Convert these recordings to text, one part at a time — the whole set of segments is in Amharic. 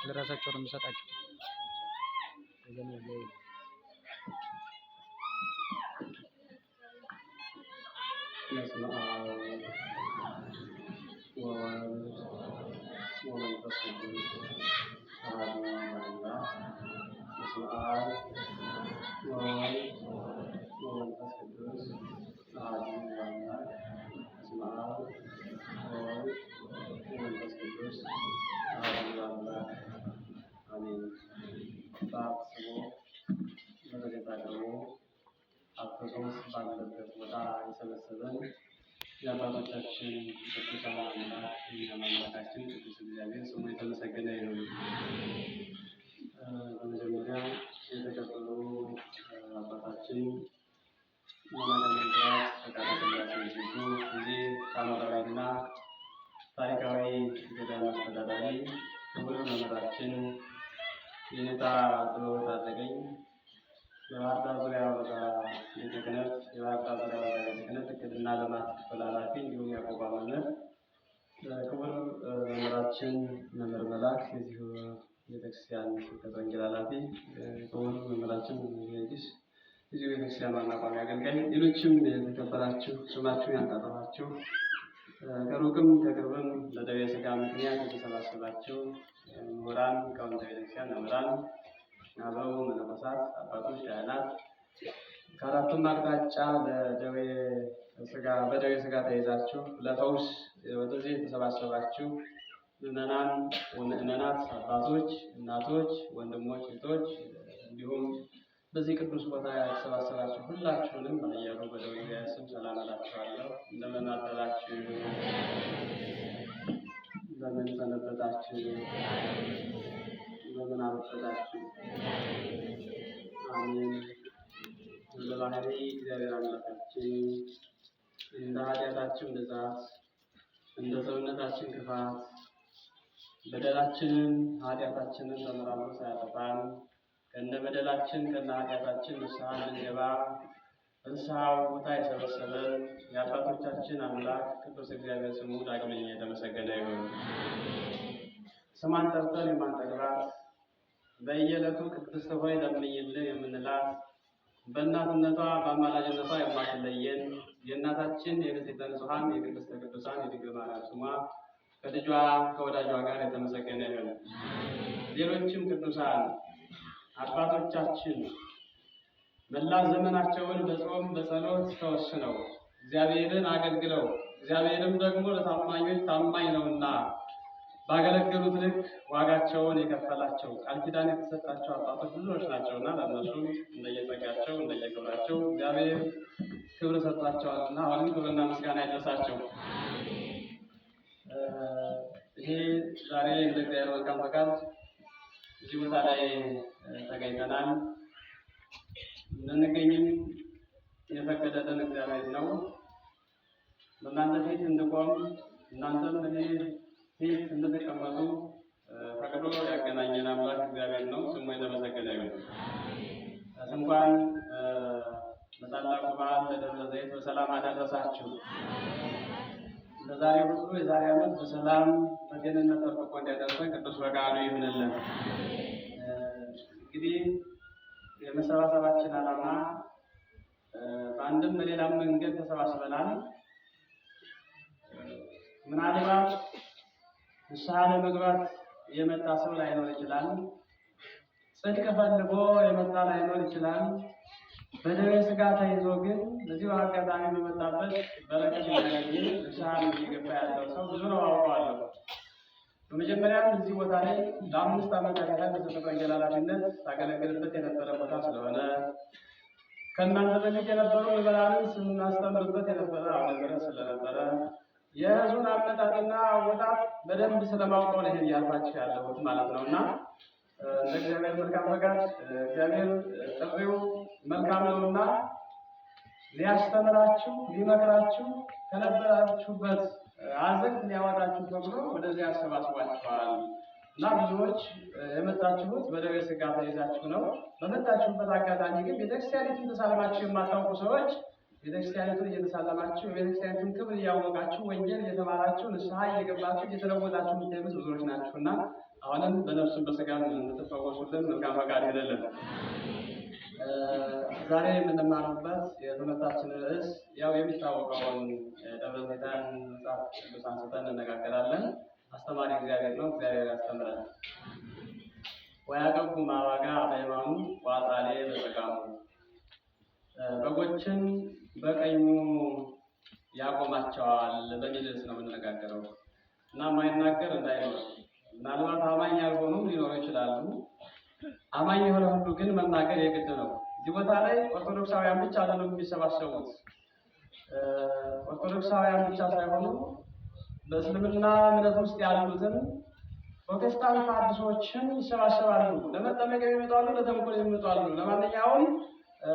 ለራሳቸው ነው የምሰጣቸው። በስመ አብ ወወልድ ወመንፈስ ቅዱስ አሐዱ አምላክ። በስመ አብ ወወልድ ወመንፈስ ቅዱስ አሐዱ አምላክ። በስመ አብ ወወልድ ወመንፈስ ቅዱስ አሐዱ አምላክ አሜን። በአስቦ በረከት አቅርቦ አፍሶስ ባለበት ቦታ የሰበሰበን የአባቶቻችን ቅዱሳን አምላክ የእኛም አምላካችን ቅዱስ እግዚአብሔር ስሙ የተመሰገነ ይሁን። በመጀመሪያ የተከበሩ አባታችን መላከ-መንክራት ፈቃደ ሥላሴ ሲሉ እዚህ ታሪካዊና ታሪካዊ ገዳም አስተዳዳሪ ክቡር መምህራችን የኔታ ጥበቡ ታደገኝ የባህር ዳር ዙሪያ ወረዳ ቤተ ክህነት የባህር ዳር ዙሪያ ወረዳ ቤተ ክህነት እቅድና ልማት ክፍል ኃላፊ እንዲሁም ያዕቆብ መምህር፣ ክቡር መምህራችን መምህር መላክ የዚሁ ቤተክርስቲያን ስብከተ ወንጌል ኃላፊ፣ ክቡር መምህራችን ጊዮርጊስ የዚሁ ቤተክርስቲያን ዋና ቋሚ አገልጋይ፣ ሌሎችም የተከበራችሁ ስማችሁን ያልጠራኋችሁ ከሩቅም ከቅርብም በደዌ ሥጋ ምክንያት የተሰባሰባችሁ ምሁራን፣ ሊቃውንተ ቤተክርስቲያን፣ መምህራን፣ አበው መነኮሳት፣ አባቶች፣ ዲያቆናት ከአራቱም አቅጣጫ በደዌ ሥጋ ተይዛችሁ ለፈውስ ወደዚህ የተሰባሰባችሁ ምዕመናን ወምዕመናት፣ አባቶች፣ እናቶች፣ ወንድሞች፣ እህቶች እንዲሁም በዚህ ቅዱስ ቦታ የተሰባሰባችሁ ሁላችሁንም በኃያሉ በደዌ ስም ሰላም እላችኋለሁ። እንደምን አደራችሁ? እንደምን ሰነበታችሁ? እንደምን አረፈዳችሁ? አሜን። ለባህሪ እግዚአብሔር አምላካችን እንደ ኃጢአታችን ብዛት እንደ ሰውነታችን ክፋት በደላችንን ኃጢአታችንን ተመራምሮ ሳያጠፋን ከእንደ በደላችን ከእንደ ኃጢአታችን ንስሐ እንድንገባ ንስሐው ቦታ የሰበሰበን የአባቶቻችን አምላክ ቅዱስ እግዚአብሔር ስሙ ዳግመኛ የተመሰገነ ይሁን። ስሟን ጠርተን የማንጠግባት በየዕለቱ ቅድስት ሆይ ለምኝልን የምንላት በእናትነቷ በአማላጅነቷ የማትለየን የእናታችን የንጽሕተ ንጹሐን የቅድስተ ቅዱሳን የድንግል ማርያም ስሟ ከልጇ ከወዳጇ ጋር የተመሰገነ ይሁን። ሌሎችም ቅዱሳን አባቶቻችን መላ ዘመናቸውን በጾም በጸሎት ተወስነው እግዚአብሔርን አገልግለው እግዚአብሔርም ደግሞ ለታማኞች ታማኝ ነውና ባገለገሉት ልክ ዋጋቸውን የከፈላቸው ቃል ኪዳን የተሰጣቸው አባቶች ብዙዎች ናቸውና ለእነሱም እንደየጸጋቸው እንደየክብራቸው እግዚአብሔር ክብር ሰጥቷቸዋልና አሁንም ክብርና ምስጋና ይድረሳቸው። ይሄ ዛሬ እንደ እግዚአብሔር መልካም ፈቃድ እዚህ ቦታ ላይ ተገኝተናል። እንድንገኝም የፈቀደልን እግዚአብሔር ነው። በእናንተ ፊት እንድቆም እናንተም እኔ ፊት እንድትቀመጡ ፈቅዶ ያገናኘን አምላክ እግዚአብሔር ነው። ስሙ የተመሰገነ ይሁን። እንኳን ለታላቁ በዓል ለደብረ ዘይት በሰላም አደረሳችሁ። ለዛሬ ሁሉ የዛሬ ዓመት በሰላም በጤንነት ጠብቆ እንዲያደርሰን ቅዱስ ፈቃዱ ይሁንልን። እንግዲህ የመሰባሰባችን ዓላማ በአንድም በሌላም መንገድ ተሰባስበናል። ምናልባት ንስሐ ለመግባት የመጣ ሰው ላይኖር ይችላል። ጽድቅ ፈልጎ የመጣ ላይኖር ይችላል። በደዌ ሥጋ ተይዞ ግን በዚሁ አጋጣሚ በመጣበት በረከት ያገኝ ንስሐ እየገባ ያለው ሰው ብዙ ነው አውቀዋለሁ። በመጀመሪያም እዚህ ቦታ ላይ ለ5 ዓመታት ያህል በስብከተ ወንጌል ኃላፊነት ታገለግልበት የነበረ ቦታ ስለሆነ ከእናንተ በፊት የነበሩ ምዕመናንን ስናስተምርበት የነበረ አገልግሎት ስለነበረ የሕዝቡን አመጣጥና አወጣጥ በደንብ ስለማውቀው ነው ይሄን እያልኳችሁ ያለሁት ማለት ነውና እንደ እግዚአብሔር መልካም ፈቃድ እግዚአብሔር ጥሪው መልካም ነውና ሊያስተምራችሁ ሊመክራችሁ ከነበራችሁበት አዘቅት ሊያወጣችሁ ተብሎ ወደዚህ አሰባስቧችኋል። እና ብዙዎች የመጣችሁት በደዌ ሥጋ ተይዛችሁ ነው። በመጣችሁበት አጋጣሚ ግን ቤተክርስቲያኒቱን ተሳልማችሁ የማታውቁ ሰዎች ቤተክርስቲያኒቱን እየተሳለማችሁ የቤተክርስቲያኒቱን ክብር እያወቃችሁ ወንጌል እየተማራችሁ ንስሐ እየገባችሁ እየተለወጣችሁ የምትሄዱት ብዙዎች ናችሁና አሁንም በነፍስም በሥጋም እንድትፈወሱልን መልካም ፈቃድ ይሁንልን። ዛሬ የምንማርበት የትምህርታችን ርዕስ ያው የሚታወቀውን ደብረ ዘይትን መጽሐፍ ቅዱስ አንስተን እንነጋገራለን። አስተማሪ እግዚአብሔር ነው። እግዚአብሔር ያስተምራል። ወያቀቡ ማዋጋ በየማኑ ዋጣሌ በጸጋሙ በጎችን በቀኙ ያቆማቸዋል በሚል ርዕስ ነው የምንነጋገረው እና የማይናገር እንዳይኖር ምናልባት አማኝ ያልሆኑም ሊኖሩ ይችላሉ። አማኝ የሆነ ሁሉ ግን መናገር የግድ ነው። እዚህ ቦታ ላይ ኦርቶዶክሳውያን ብቻ አይደሉም የሚሰባሰቡት። ኦርቶዶክሳውያን ብቻ ሳይሆኑ በእስልምና እምነት ውስጥ ያሉትን ፕሮቴስታንት አዲሶችን ይሰባሰባሉ። ለመጠመቅ የሚመጡ አሉ፣ ለተንኮል የሚመጡ አሉ። ለማንኛውም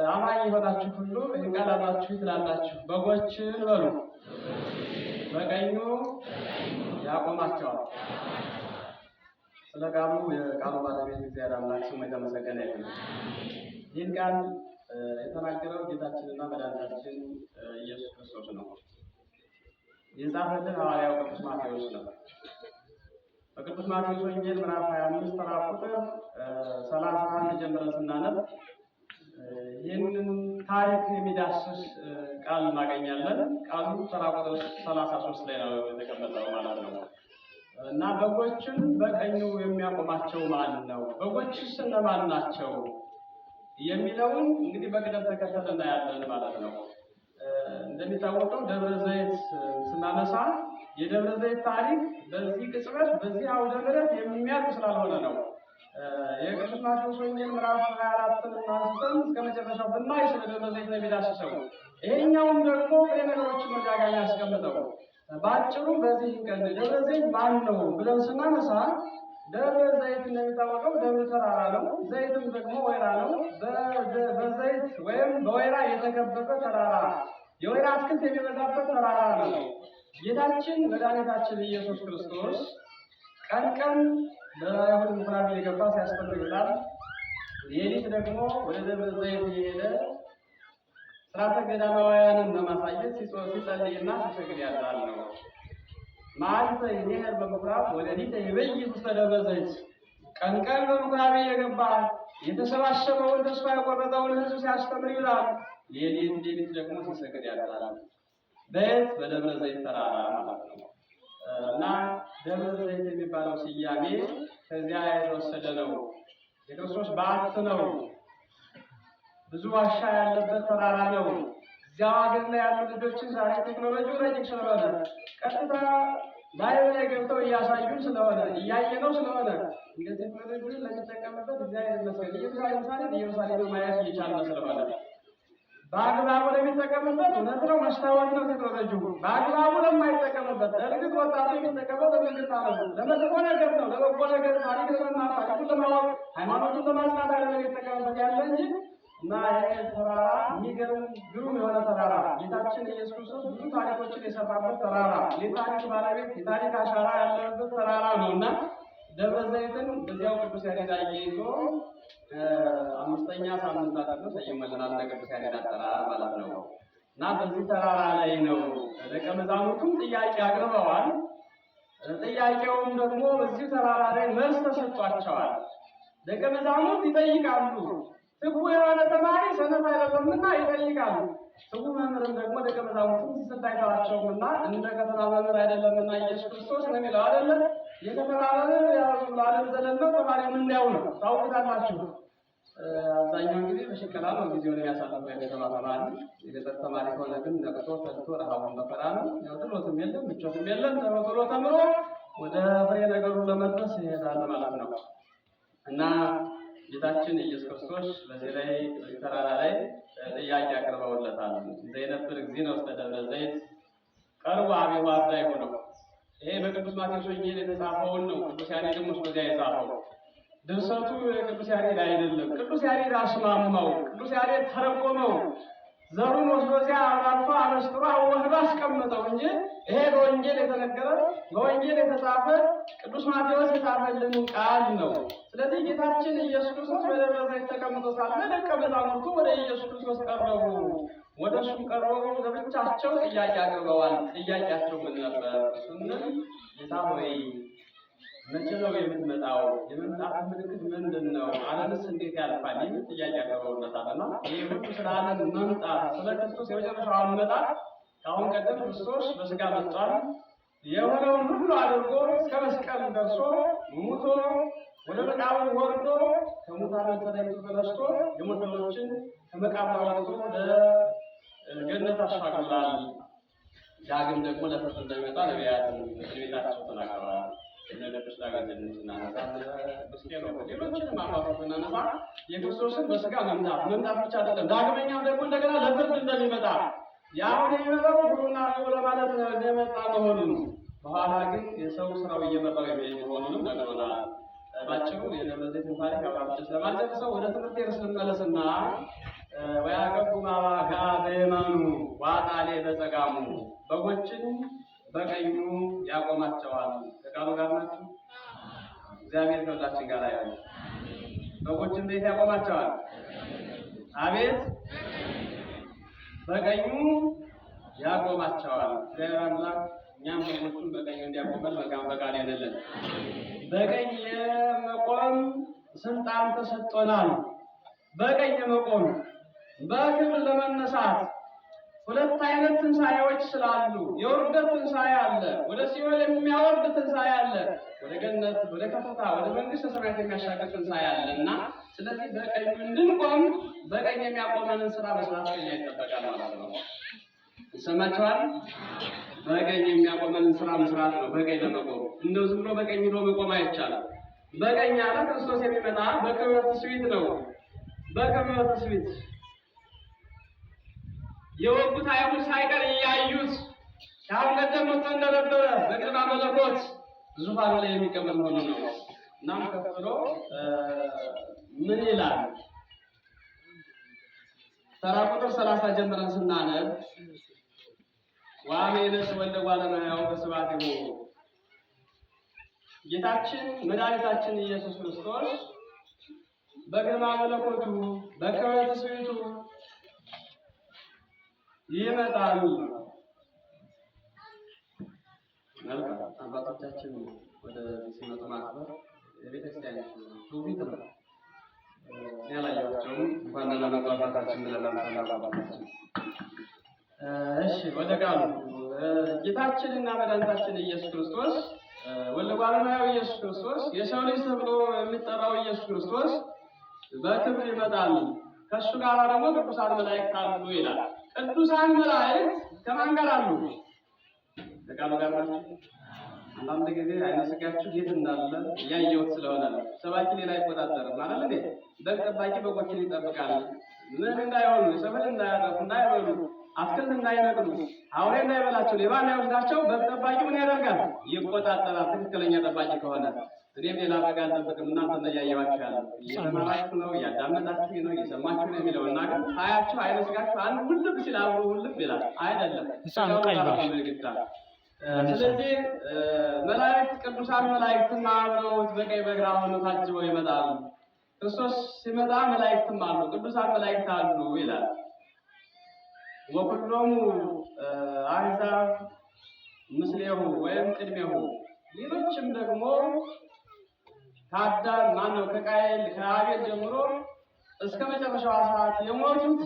አማኝ የሆናችሁ ሁሉ ይህን ቃል አብራችሁ ትላላችሁ። በጎችን በሉ በቀኙ ያቆማቸዋል። ስለ ቃሉ የቃሉ ባለቤት እግዚአብሔር አምላክ ስሙ የተመሰገነ ይሁን። ይህን ቃል የተናገረው ጌታችንና መድኃኒታችን ኢየሱስ ክርስቶስ ነው። የጻፈልን ሐዋርያው ቅዱስ ማቴዎስ ነው። በቅዱስ ማቴዎስ ወንጌል ምዕራፍ 25 ተራ ቁጥር 31 ጀምረን ስናነብ ይህንን ታሪክ የሚዳስስ ቃል እናገኛለን። ቃሉ ተራ ቁጥር 33 ላይ ነው የተቀመጠው ማለት ነው። እና በጎችን በቀኙ የሚያቆማቸው ማን ነው? በጎችስ እነማን ናቸው? የሚለውን እንግዲህ በቅደም ተከተል እናያለን ማለት ነው። እንደሚታወቀው ደብረ ዘይት ስናነሳ የደብረ ዘይት ታሪክ በዚህ ቅጽበት በዚህ አውደ ምሕረት የሚያልቅ ስላልሆነ ነው። የቅዱስ ማቴዎስ ወንጌል ምዕራፍ 24ን አንስተን እስከ መጨረሻው ብናይ ስለ ደብረ ዘይት ነው የሚዳስሰው። ይሄኛውም ደግሞ ፍሬ ነገሮችን መጋጋሚ ያስቀምጠው። በአጭሩ በዚህ ቀን ደብረ ዘይት ማን ነው ብለን ስናነሳ ደብረ ዘይት እንደሚታወቀው ደብረ ተራራ ነው። ዘይትም ደግሞ ወይራ ነው። በዘይት ወይም በወይራ የተከበበ ተራራ፣ የወይራ አትክልት የሚበዛበት ተራራ ነው። ጌታችን መድኃኒታችን ኢየሱስ ክርስቶስ ቀን ቀን በአይሁድ ምኩራብ እየገባ ሲያስተምር ይውላል። ሌሊት ደግሞ ወደ ደብረ ዘይት እየሄደ ሥርዓተ ገዳማውያንን ለማሳየት ሲጸልይና ሲሰግድ ያድራል ነው። መዓልተ ይሄድ በምኩራብ ወሌሊተ ይበይት ውስተ ደብረ ዘይት። ቀን ቀን በምኩራብ እየገባ የተሰባሰበውን ተስፋ የቆረጠውን ሕዝብ ሲያስተምር ይውላል። ሌሊት ደግሞ ሲሰግድ ያድራል። በየት? በደብረ ዘይት ተራራ ማለት ነው። እና ደብረ ዘይት የሚባለው ስያሜ ከዚያ የተወሰደ ነው። የክርስቶስ በዓት ነው። ብዙ ዋሻ ያለበት ተራራ ነው። እዚያው ሀገር ላይ ያሉ ልጆችን ዛሬ ቴክኖሎጂው ረጅም ስለሆነ ቀጥታ ላይቭ ላይ ገብተው እያሳዩን ስለሆነ እያየነው ስለሆነ እንደ ቴክኖሎጂ ለሚጠቀምበት እግዚአብሔር ይመስገን። ኢየሩሳሌም ማየት እየቻልን ስለሆነ በአግባቡ ለሚጠቀምበት እውነት ነው መስታወት ነው ቴክኖሎጂው። በአግባቡ ለማይጠቀምበት እርግጥ ወጣቱ የሚጠቀመው ለምንድን ነው? ለመጥፎ ነገር ነው። ለበጎ ነገር ታሪክ ለመማር ታሪኩን ለማወቅ ሃይማኖቱን ለማጽናት አይደለም የሚጠቀምበት ያለ እንጂ እና ይሄ ተራራ የሚገርም ግሩም የሆነ ተራራ ጌታችን ኢየሱስ ክርስቶስ ብዙ ታሪኮችን የሰራበት ተራራ፣ የታሪክ ባለቤት የታሪክ አሻራ ያለበት ተራራ ነው እና ደብረ ዘይትን በዚያው ቅዱስ ያሬድ አያይዞ 5ኛ ሳምንታት ነው ሰይመልናል ለቅዱስ ያሬድ አጠራር ማለት ነው። እና በዚህ ተራራ ላይ ነው ደቀ መዛሙርቱም ጥያቄ አቅርበዋል። ጥያቄውም ደግሞ በዚህ ተራራ ላይ መልስ ተሰጥቷቸዋል። ደቀ መዛሙርት ይጠይቃሉ። ትጉ የሆነ ተማሪ ሰነፍ አይደለምና ይጠይቃሉ። ትጉ መምህርም ደግሞ ደቀ መዛሙርቱን ሲሰጥ አይተዋቸውምና እንደ ከተማ መምህር አይደለምና ኢየሱስ ክርስቶስ ነው የሚለው አይደለ? የከተማ መምህር ያው ለዓለም ዘለን ነው፣ ተማሪም እንዲያው ነው። ታውቁታላችሁ። አብዛኛውን ጊዜ በሽቀላ ነው ጊዜውን የሚያሳልፈው የከተማ ተማሪ። የገጠር ተማሪ ከሆነ ግን ነቅቶ ተልቶ ረሃቡን መከራ ነው። ያው ጥሎትም የለም ምቾትም የለም። ቶሎ ተምሮ ወደ ፍሬ ነገሩ ለመድረስ ይሄዳል ማለት ነው እና ጌታችን ኢየሱስ ክርስቶስ በዚህ ላይ በዚህ ተራራ ላይ ጥያቄ አቅርበውለታል። ዘይነብር እግዚእነ ውስተ ደብረ ዘይት ቀርቦ አብዮ አዳይ ሆነው። ይሄ በቅዱስ ማቴዎስ ወንጌል የተጻፈውን ነው። ቅዱስ ያሬድም ውስጥ በዚያ የጻፈው ድርሰቱ የቅዱስ ያሬድ አይደለም። ቅዱስ ያሬድ አስማማው፣ ቅዱስ ያሬድ ተረጎመው፣ ዘሩን ወስዶ እዚያ አብራርቶ አበስጥሮ አዋህዶ አስቀመጠው እንጂ ይሄ በወንጌል የተነገረ በወንጌል የተጻፈ ቅዱስ ማቴዎስ የጻፈልን ቃል ነው። ስለዚህ ጌታችን ኢየሱስ ክርስቶስ በደብረ ዘይት ተቀምጦ ሳለ ደቀ መዛሙርቱ ወደ ኢየሱስ ክርስቶስ ቀረቡ። ወደ እሱ ቀርበው ለብቻቸው ጥያቄ አቅርበዋል። ጥያቄያቸው ምን ነበር ስንል ጌታ ሆይ መቼ ነው የምትመጣው? የመምጣት ምልክት ምንድን ነው? ዓለምስ እንዴት ያልፋል? የሚል ጥያቄ አቅርበውለታልና ይህ ሁሉ ስለ ዓለም መምጣት ስለ ክርስቶስ የመጨረሻው አመጣጥ ከአሁን ቀደም ክርስቶስ በስጋ መጥቷል። የሆነውን ሁሉ አድርጎ እስከ መስቀል ደርሶ ሙቶ ወደ መቃብር ወርዶ ከሙታን ተለይቶ ተነስቶ የሞተዎችን ከመቃብር አውጥቶ ለገነት አሻግሯል። ዳግም ደግሞ ለፍርድ እንደሚመጣ ነቢያትን በትንቢታቸው ተናግረዋል። ለቅዱስ ዳዊትን ስናነሳ ሌሎችንም አባቶች ስናነሳ የክርስቶስን በስጋ መምጣት ብቻ አይደለም፣ ዳግመኛም ደግሞ እንደገና ለፍርድ እንደሚመጣ ያሁን የሚመጣው ሁሉና ለማለት እንደመጣ መሆኑን በኋላ ግን የሰው ስራው እየመራው የሚሄድ መሆኑንም ነግሮናል። ባጭሩ የደብረ ዘይትን ታሪክ አብራችን ስለማልጨርሰው ወደ ትምህርት ርዕስ ልመለስና ወያዕቀቡ አባጋ በየማኑ ወአጣሌ በጸጋሙ በጎችን በቀኙ ያቆማቸዋል። ከቃሉ ጋር ናችሁ? እግዚአብሔር ከሁላችን ጋር ያለ በጎችን ቤት ያቆማቸዋል። አቤት በቀኙ ያቆማቸዋል። እግዚአብሔር አምላክ እኛም በጎቹን በቀኙ እንዲያቆመን መልካም ፈቃድ ይሁንልን። በቀኝ የመቆም ስልጣን ተሰጥቶናል። በቀኝ የመቆም በክብር ለመነሳት ሁለት አይነት ትንሣኤዎች ስላሉ የውርደት ትንሣኤ አለ፣ ወደ ሲኦል የሚያወርድ ትንሣኤ አለ፣ ወደ ገነት ወደ ከፍታ ወደ መንግስተ ሰማያት የሚያሻገር ትንሣኤ አለና ስለዚህ በቀኝ እንድንቆም በቀኝ የሚያቆመንን ስራ መስራት ከኛ ይጠበቃል ማለት ነው። ይሰማችኋል? በቀኝ የሚያቆመንን ስራ መስራት ነው። በቀኝ ለመቆም እንደው ዝም ብሎ በቀኝ ሄዶ መቆም አይቻልም። በቀኝ ያለ ክርስቶስ የሚመጣ በክብረ ትስብእት ነው። በክብረ ትስብእት የወጉት አይሁድ ሳይቀር እያዩት ከአሁን ቀደም መጥቶ እንደነበረ በቅድመ መለኮት ዙፋኑ ላይ የሚቀመጥ ሆኖ ነው። እናም ከፍሎ ምን ይላል? ተራ ቁጥር 30 ጀምረን ስናነብ ወአሜነስ ወልደ እጓለ እመሕያው በስብሐቲሁ ጌታችን መድኃኒታችን ኢየሱስ ክርስቶስ በግርማ መለኮቱ በክብረ ትስብእቱ ይመጣል። መልካም አባቶቻችን ወደ ሲመጡ ማክበር የቤተክርስቲያን ትውፊት ነው። ያላያቸውም እንኳን ደህና መጡ አባታችን ብለን አባታችን። እሺ ወደ ቃሉ ጌታችንና መድኃኒታችን ኢየሱስ ክርስቶስ ወልደ እጓለ እመሕያው ኢየሱስ ክርስቶስ የሰው ልጅ ተብሎ የሚጠራው ኢየሱስ ክርስቶስ በክብር ይመጣል። ከእሱ ጋር ደግሞ ቅዱሳን መላእክት አሉ ይላል። ቅዱሳን መላእክት ከማን ጋር አሉ? ከቃሉ ጋር ናቸው። አንዳንድ ጊዜ አይነ ስጋችሁ የት እንዳለ እያየሁት ስለሆነ ነው። ሰባኪ ሌላ አይቆጣጠርም ማለት እንዴ። በግ ጠባቂ በጎችን ይጠብቃል። ምን እንዳይሆኑ፣ ሰብል እንዳያጠፉ፣ እንዳይበሉ፣ አትክልት እንዳይነቅሉ፣ አውሬ እንዳይበላቸው፣ ሌባ እንዳይወስዳቸው በግ ጠባቂ ምን ያደርጋል? ይቆጣጠራል። ትክክለኛ ጠባቂ ከሆነ እኔም ሌላ በግ አልጠብቅም። እናንተ እያየኋችሁ ያለው እየተማራችሁ ነው፣ እያዳመጣችሁ ነው፣ እየሰማችሁ ነው የሚለው እና ግን አያችሁ አይነ ስጋችሁ አንድ ውልብ ሲል አብሮ ውልብ ይላል አይደለም። ስለዚህ መላእክት ቅዱሳን መላእክትና አብረውት በቀኝ በግራ ሆነው ታጅበው ይመጣሉ። ክርስቶስ ሲመጣ መላእክትም አሉ፣ ቅዱሳን መላእክት አሉ ይላል። ወኩሎሙ አሕዛብ ምስሌሁ ወይም ቅድሜሁ ሌሎችም ደግሞ ከአዳም ማነው ከቃየል ከአቤል ጀምሮ እስከ መጨረሻው ሰዓት የሞቱት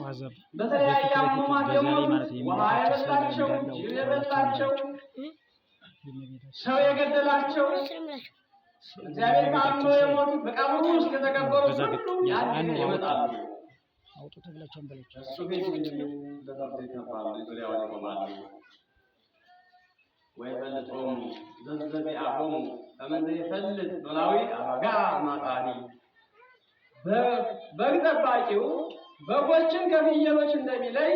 በተለያየ አሟሟት የሞቱት ውሃ የበላቸው ጅብ የበላቸው ሰው የገደላቸው እግዚአብሔር ካምኖ የሞቱት በቀብሩ ውስጥ የተቀበሩት ሁሉ ያን ይመጣሉ። እሱ ቤት ለታርቶ ይከፋሉ፣ ዙሪያውን ይቆማሉ። ወይፈልጦሙ ዘዘዚአሆሙ ከመ ይፈልጥ ኖላዊ አባጋ ማጣኒ በግ ጠባቂው በጎችን ከፍየሎች እንደሚለይ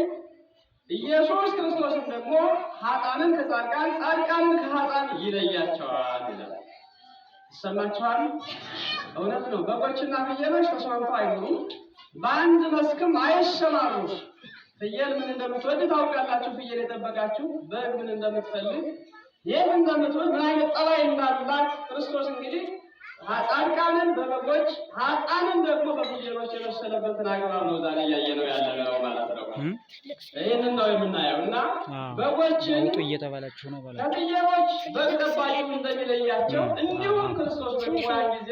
ኢየሱስ ክርስቶስም ደግሞ ኃጥአንን ከጻድቃን ጻድቃንን ከኃጥአን ይለያቸዋል ይላል። ይሰማችኋል? እውነት ነው። በጎችና ፍየሎች ተስማምተው አይኖሩም፣ በአንድ መስክም አይሰማሩም። ፍየል ምን እንደምትወድ ታውቃላችሁ። ፍየል የጠበቃችሁ በግ ምን እንደምትፈልግ የት እንደምትወድ ምን አይነት ጠባይ እንዳላት ክርስቶስ እንግዲህ ጻድቃንን በበጎች ኃጥአንን ደግሞ በፍየሎች የመሰለበትን አግባብ ነው ዛሬ እያየነው ያለነው ማለት ነው። ይህንን ነው የምናየው እና በጎችን እየተባላችሁ ነው ማለት ከፍየሎች በግ ጠባቂ እንደሚለያቸው እንዲሁም ክርስቶስ ደግሞ ያን ጊዜ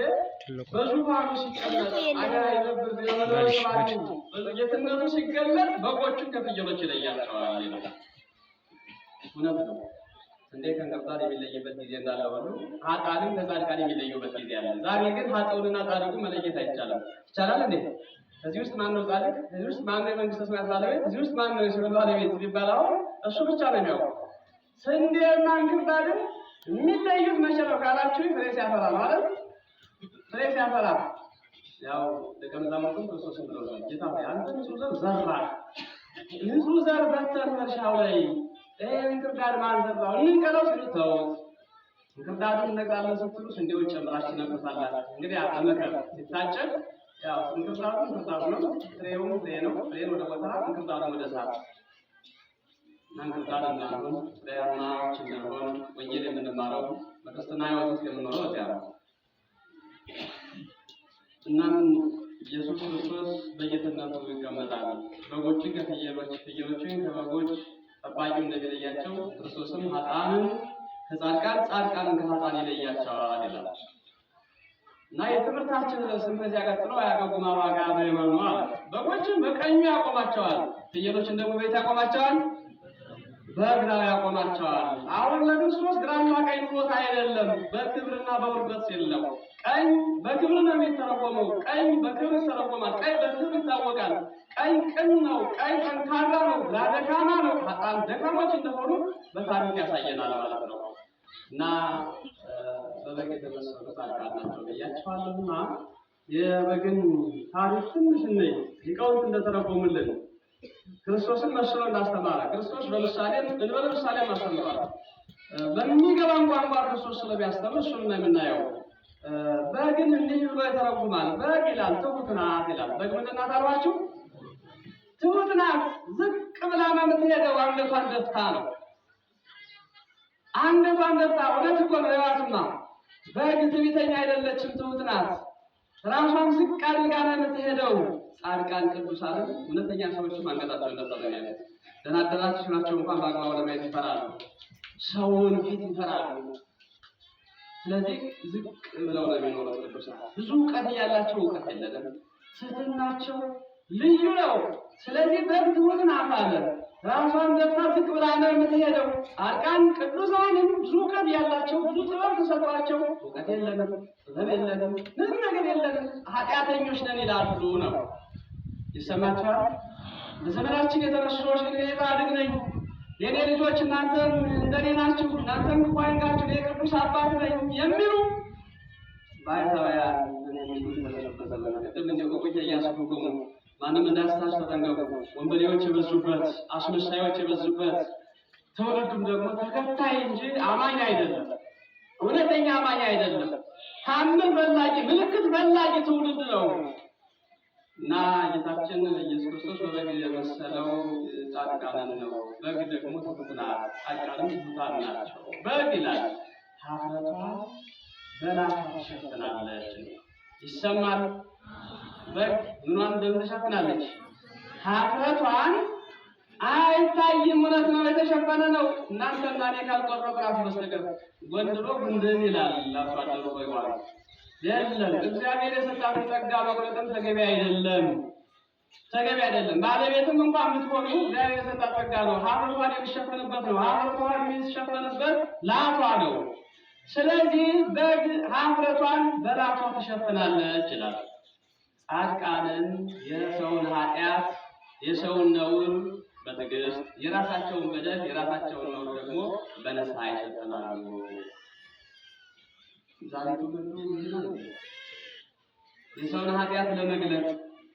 በዙፋኑ ሲቀመጥ ጌትነቱ ሲገለጥ በጎቹን ከፍየሎች ይለያቸዋል ይላል። እውነት ነው። እንዴ ከእንቅርዳድ የሚለይበት ጊዜ እንዳለ ሁሉ ኃጥአንም ከጻድቃን የሚለዩበት ጊዜ አለ። ዛሬ ግን ኃጥኡንና ጻድቁን መለየት አይቻልም። ይቻላል እንዴ? ከዚህ ውስጥ ማን ነው ጻድቅ? ከዚህ ውስጥ ማን ነው የመንግስተ ሰማያት ባለቤት? ከዚህ ውስጥ ማን ነው የሲኦል ባለቤት ቢባል እሱ ብቻ ነው የሚያውቀው። ስንዴና እንክርዳድን የሚለዩት መቼ ነው ካላችሁ ፍሬ ሲያፈራ ማለት ፍሬ ሲያፈራ ያው ደቀ መዛሙርቱ ክርስቶስን ብለውታል። ጌታ ሆይ አንተ ንጹሕ ዘር ዘራህ፣ ንጹሕ ዘር በተር እርሻው ላይ እንክርዳድ ማን ዘራው? እንንቀለው ሲሉት ተውት። እንክርዳዱን እንነቅላለን ስትሉ ስንዴውን ጨምራችሁ ትነቅሉታላችሁ። እንግዲህ አመከር ሲታጨድ ያው እንክርዳዱ ነው፣ ፍሬውን ፍሬ ነው። ፍሬን ወደ ጎተራ እንክርዳዱን ወደ እሳት እና እንክርዳድ እንዳንሆን ፍሬያማዎች እንድንሆን ወንጌል የምንማረው በክርስትና ሕይወት ውስጥ የምንኖረው እዚያ ነው። እናም ኢየሱስ ክርስቶስ በጌትነቱ ይቀመጣል። በጎችን ከፍየሎች ፍየሎችን ከበጎች ጠባቂው እንደሚለያቸው ክርስቶስም ኃጥአንን ከጻድቃን ጻድቃንን ከኃጥአን ይለያቸዋል ይላል እና የትምህርታችን ርዕስም ከዚያ ቀጥሎ ያዕቆብ ዋጋ በየመኑ አለ። በጎችን በቀኙ ያቆማቸዋል፣ ፍየሎችን ደግሞ በየት ያቆማቸዋል? በግራ ያቆማቸዋል። አሁን ለክርስቶስ ግራና ቀኝ ቦታ አይደለም፣ በክብርና በውርደት የለም። ቀኝ በክብር ነው የሚተረጎመው። ቀኝ በክብር ይተረጎማል። ቀኝ በክብር ይታወቃል። ቀኝ ቅን ነው። ቀኝ ጠንካራ ነው። ደካማ ነው። ኃጥአን ደካሞች እንደሆኑ በታሪክ ያሳየናል ማለት ነው እና በበግ የተመሰሉ ጻድቃን ናቸው ብያቸዋለሁና የበግን ታሪክ ትንሽ እንይ። ሊቃውንት እንደተረጎሙልን ክርስቶስን መስሎ እንዳስተማረ ክርስቶስ በምሳሌ ምሳሌ አስተምሯል። በሚገባን ቋንቋ ክርስቶስ ስለሚያስተምር እሱን ነው የምናየው። በግን እንዲህ ብሎ ይተረጉማል። በግ ይላል ትሁት ናት ይላል። በግ ምንድን ናት አሏችሁ? ትሁት ናት። ዝቅ ብላ የምትሄደው አንገቷን ደፍታ ነው። አንገቷን ደፍታ እውነት እኮ ነው የዋትማ። በግ ትዕቢተኛ አይደለችም፣ ትሁት ናት። ራሷን ዝቅ አድርጋ ነው የምትሄደው። ጻድቃን ቅዱሳንም እውነተኛ ሰዎችም አንገታቸውን ደፍተው ነው የሚሄዱት። ደህና አደራችሁ ናቸው እንኳን በአግባቡ ለማየት ይፈራሉ። ሰውን ፊት ይፈራሉ። ስለዚህ ዝቅ ብለው ነው የሚኖሩት ቅዱሳን። ብዙ እውቀት ያላቸው እውቀት የለንም። ትሕትናቸው ልዩ ነው። ስለዚህ በግ ትሁት ናት አለ። ራሷን ደፍታ ዝቅ ብላ ነው የምትሄደው። ጻድቃን ቅዱሳንም ብዙ እውቀት ያላቸው ብዙ ጥበብ ተሰጥቷቸው እውቀት የለንም፣ ጥበብ የለንም፣ ምንም ነገር የለንም፣ ኃጢአተኞች ነን ይላሉ ነው። ይሰማችኋል? በዘመናችን የተነሱ ሰዎች ግን እኔ ጻድቅ ነኝ፣ የኔ ልጆች እናንተም እንደኔ ናችሁ፣ እናንተም ክፉ አይንካችሁ፣ እኔ ቅዱስ አባት ነኝ የሚሉ ባይታውያን ቅድም እንዲሁ ቆቆየ እያስጎጎሙ ማንም እንዳያስታች ተጠንቀቁ። ወንበዴዎች የበዙበት፣ አስመሳዮች የበዙበት፣ ትውልዱም ደግሞ ተከታይ እንጂ አማኝ አይደለም፣ እውነተኛ አማኝ አይደለም። ታምር ፈላጊ፣ ምልክት ፈላጊ ትውልድ ነው እና ጌታችን ኢየሱስ ክርስቶስ በበግ የመሰለው ጻድቃንን ነው። በግ ደግሞ ትሁት ናት፣ ጻድቃንም ትሑታን ናቸው። በግ ይላል ኀፍረቷ በላቷ ትሸፍናለች። ይሰማል? በግ ምኗን እንደምትሸፍናለች? ኀፍረቷን አይታይም። እውነት ነው፣ የተሸፈነ ነው። እናንተና እኔ ካልቆረጥናት በስተቀር ጎንድሎ ጉንድን ይላል አርሶ አደሩ በጓሮ። የለም እግዚአብሔር የሰጣትን ጸጋ መቁረጥም ተገቢ አይደለም፣ ተገቢ አይደለም። ባለቤትም እንኳን ብትሆኑ እግዚአብሔር የሰጣት ጸጋ ነው። ኀፍረቷን የሚሸፈንበት ነው። ኀፍረቷን የሚሸፈንበት ላቷ ነው። ስለዚህ በግ ኀፍረቷን በላቷ ትሸፍናለች ይላል። ጻድቃንን የሰውን ኃጢአት የሰውን ነውር በትዕግስት የራሳቸውን በደል የራሳቸውን ነውር ደግሞ በንስሐ ይሸፍናሉ። ዛሬ ትውልዱ የሰውን ኃጢአት ለመግለጥ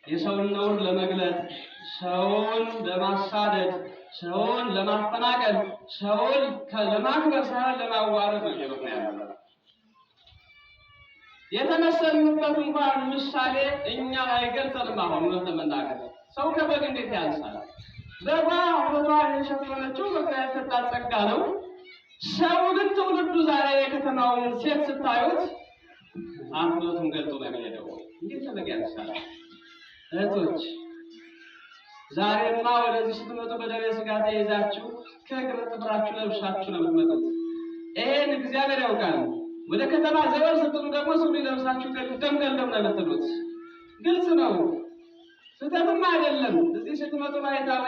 የሰውን ነውር ለመግለጥ ሰውን ለማሳደድ ሰውን ለማፈናቀል ሰውን ለማክበር ሳይሆን ለማዋረድ ነው እየሮጥን ያለነው። የተመሰልንበት እንኳን ምሳሌ እኛ አይገልጸንም። አሁን እውነት ለመናገር ሰው ከበግ እንዴት ያንሳል? በጓ ውበቷን የሸፈነችው በእግዚአብሔር የሰጣት ጸጋ ነው። ሰው ግን ትውልዱ ዛሬ የከተማውን ሴት ስታዩት አንገቱን ገልጦ ነው የሚሄደው። እንዴት ተለቅ ያንሳል። እህቶች ዛሬማ ወደዚህ ስትመጡ በደዌ ሥጋ ተይዛችሁ ከእግር ጥፍራችሁ ለብሳችሁ ነው የምትመጡት። ይሄን እግዚአብሔር ያውቃል። ወደ ከተማ ዘወር ስትሉ ደግሞ ሱሪ ለብሳችሁ ደምደም ነው የምትሉት። ግልጽ ነው፣ ስህተትም አይደለም። እዚህ ስትመጡ ባይታዊ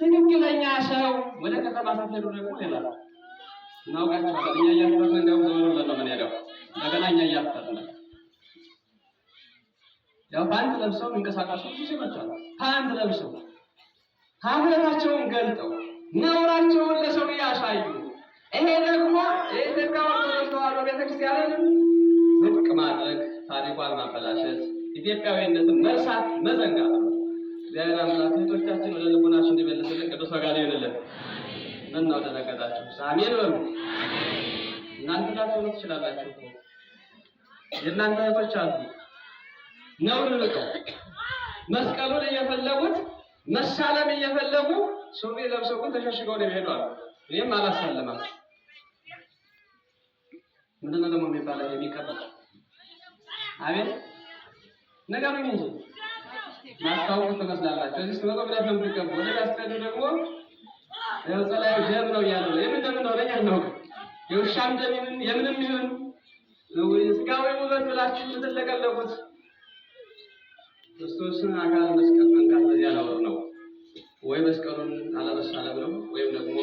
ትክክለኛ ሰው፣ ወደ ከተማ ስትሄዱ ደግሞ ሌላ እናውቃቸዋለን። እኛ እያፈርን እንደውም ዘወር ብለን ነው የምንሄደው። እንደገና እኛ እያፈርን ያው ፓንት ለብሰው የሚንቀሳቀሱ ሴቶች አሉ። ፓንት ለብሰው ሀፍረታቸውን ገልጠው ነውራቸውን ለሰው እያሳዩ፣ ይሄ ደግሞ የኢትዮጵያ ኦርቶዶክስ ተዋሕዶ ቤተክርስቲያንን ዝቅ ማድረግ፣ ታሪኳን ማበላሸት፣ ኢትዮጵያዊነትን መርሳት፣ መዘንጋት ነው። እግዚአብሔር አምላክ እህቶቻችን ወደ ልቦናችን እንዲመልስልን ቅዱስ ፈቃዱ ይሁንልን። ምን ነው ደነገጣችሁ? አሜን በሉ። እናንተ ላትሆኑ ትችላላችሁ። የእናንተ እህቶች አሉ ነውር ልቀው መስቀሉን እየፈለጉት መሳለም እየፈለጉ ሱሪ ለብሰው ግን ተሸሽገው ነው የሚሄዷል። እኔም አላሳለማም። ምንድን ነው ደግሞ የሚባለው የሚቀበል? አቤት ነገሩኝ እንጂ ማስታወቁ ትመስላላችሁ። እዚህ ስትመጡ ብለት ነው የምትቀበሉ። ወደ ጋስተዱ ደግሞ ጸላዩ ደም ነው እያለ ነው። የምን ደም ነው ለኛ ነው? የውሻም ደም ይሁን የምንም ይሁን ስጋዊ ውበት ብላችሁ የምትለቀለቁት ክርስቶስን አካል መስቀል መንካት በዚያ ነው። ወይ መስቀሉን አለመሳለም ነው፣ ወይም ደግሞ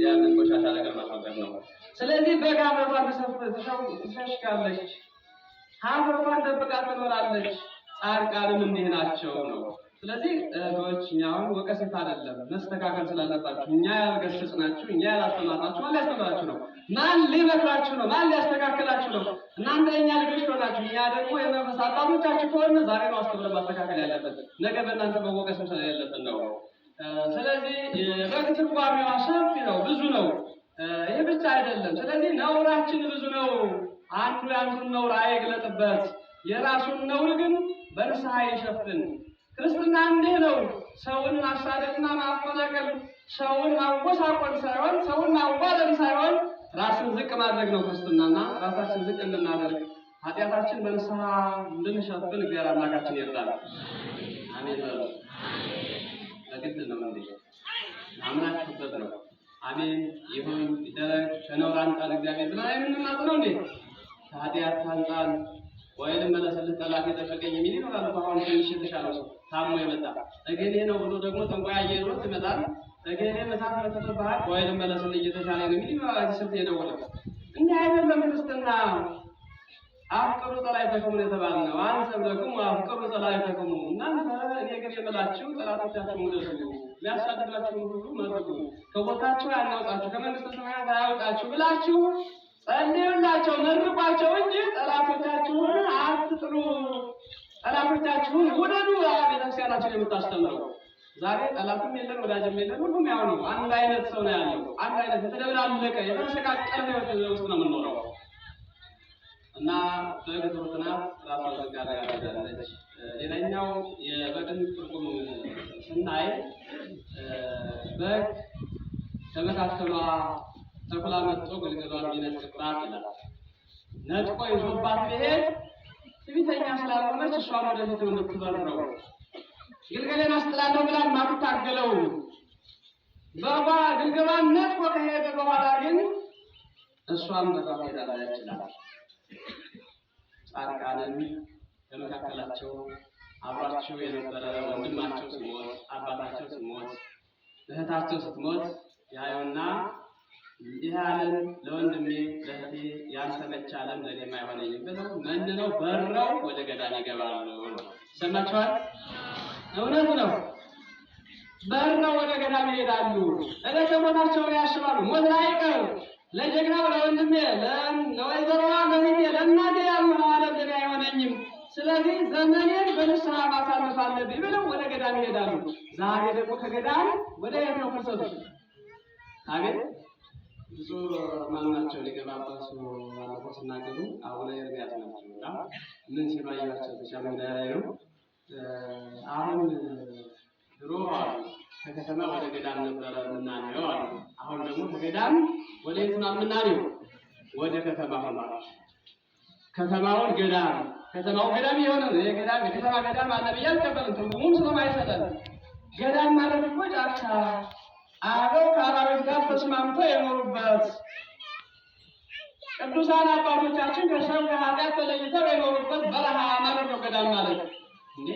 ያንን ቆሻሻ ነገር ማስወገድ ነው። ስለዚህ በጋ አብረቷን ትሸሽጋለች፣ ሀብረቷን ደብቃ ትኖራለች። ጻድቃንም እንዲህ ናቸው ነው። ስለዚህ እህቶች እኛ አሁን ወቀሴታ አይደለም መስተካከል ስላለባችሁ፣ እኛ ያልገሰጽናችሁ፣ እኛ ያላስተማራችሁ ማን ሊያስተምራችሁ ነው? ማን ሊመክራችሁ ነው? ማን ሊያስተካክላችሁ ነው? እናንተ የእኛ ልጆች ከሆናችሁ፣ እኛ ደግሞ የመንፈስ አባቶቻችሁ ከሆነ ዛሬ ነው አስተምረን ማስተካከል ያለበት፣ ነገ በእናንተ መወቀስ ስለሌለብን ነው። ስለዚህ በግ ትርጓሜዋ ሰፊ ነው፣ ብዙ ነው። ይህ ብቻ አይደለም። ስለዚህ ነውራችን ብዙ ነው። አንዱ ያንዱን ነውር አይግለጥበት፣ የራሱን ነውር ግን በንስሐ ይሸፍን። ክርስትና እንዲህ ነው። ሰውን ማሳደድና ማፈናቀል፣ ሰውን ማወሳቆል ሳይሆን፣ ሰውን ማዋረድ ሳይሆን ራስን ዝቅ ማድረግ ነው ክርስትናና ራሳችን ዝቅ እንድናደርግ ኃጢአታችን በንስሐ እንድንሸፍን እግዚአብሔር አምላካችን ይርዳል። አሜን በሉ። ለግድ ነው እንዴ? አምናችሁበት ነው። አሜን ይሁን ይደረግ። ከነውር አንጻር እግዚአብሔር ብላ የምንማጽነው እንዴ? ከኃጢአት አንጻር ወይንም መለሰልህ ጠላት የጠበቀኝ የሚል ይኖራል። አሁን ትንሽ የተሻለው ሰው ታሞ የመጣ እገሌ ነው ብሎ ደግሞ ጠንቋይ አየሩት ይመጣል። እገሌ መሳት ተተባህ ወይንም መለሰልህ እየተሻለ ነው የሚል ይኖራል። ስልት የደወለ እንዴ አይደለም ክርስትና። አፍቅሩ ጠላይተክሙ የተባልነው አንሰብለኩም አፍቅሩ ጠላይተክሙ። እናንተ እኔ ግን የምላችሁ ጠላቶቻችሁን ውደዱ፣ ሊያሳድዷችሁ ሁሉ መርቁ፣ ከቦታችሁ ያናውጣችሁ፣ ከመንግስተ ሰማያት አያውጣችሁ ብላችሁ ጸልዩላቸው፣ መርቋቸው እንጂ ጠላቶቻችሁን አትጥሉ፣ ጠላቶቻችሁን ውደዱ። ቤተክርስቲያናችን የምታስተምረው ዛሬ ጠላትም የለም ወዳጅም የለም፣ ሁሉም ያው ነው። አንድ አይነት ሰው ነው ያለው። አንድ አይነት የተደበላለቀ የተሰቃቀለ ህይወት ውስጥ ነው የምንኖረው እና በግ ትሩፍ ናት፣ ራሷን ዝቅ አድርጋለች። ሌላኛው የበግን ትርጉም ስናይ በግ ከመካከሏ ተኩላ መጥቶ ግልገሏን ቢነጥቅባት ይላል። ነጥቆ ይዞባት ቢሄድ ትዕቢተኛ ስላልሆነች እሷም ወደፊት የምትበረው ግልገሌን አስጥላለሁ ብላ ማትታገለው በጓ ግልገሏን ነጥቆ ከሄደ በኋላ ግን እሷም በጣም ሄዳለች ይላል። ጻድቃንን በመካከላቸው አብሯቸው የነበረ ወንድማቸው ሲሞት፣ አባታቸው ሲሞት፣ እህታቸው ስትሞት ያዩና ይህ ዓለም ለወንድሜ ለእህቴ ያልተመቸ ዓለም ለእኔም አይሆነኝም ብለው መንነው በረው ወደ ገዳም ይገባሉ። ሰማችኋል? እውነት ነው። በረው ወደ ገዳም ይሄዳሉ። ዕለተ ሞታቸውን ያስባሉ። ሞት አይቀር ለጀግናው ለወንድሜ ለወይዘሮዋ ለእህቴ ለእናቴ ያልሆነው ዓለም ለእኔ አይሆነኝም፣ ስለዚህ ዘመኔን በንስሐ ማሳለፍ አለብኝ ብለው ወደ ገዳም ይሄዳሉ። ዛሬ ደግሞ ከገዳም ወደ የት ነው ፍልሰቱ? አቤት ብዙ ማናቸው ሊቀ ጳጳሱ ባለፈው ሲናገሩ አቡነ ኤርምያስ ናቸው እና ምን ሲሉ አየኋቸው። ተሻለ ላይ ነው አሁን ድሮ ከከተማ ወደ ገዳም ነበረ የምናነው አሉ። አሁን ደግሞ ከገዳም ወደ የት ነው የምናነው? ወደ ከተማ ሆኗል። ከተማውን ገዳም ከተማው ገዳም የሆነ ነው። የገዳም የከተማ ገዳም አለ ብዬ አልቀበልም። ትርጉሙም ስለማይሰጠን ገዳም ማለት እኮ ጫካ አበው ከአራዊት ጋር ተስማምተው የኖሩበት ቅዱሳን አባቶቻችን ከሰው ከኃጢአት ተለይተው የኖሩበት በረሃ ማለት ነው ገዳም ማለት እንዴ።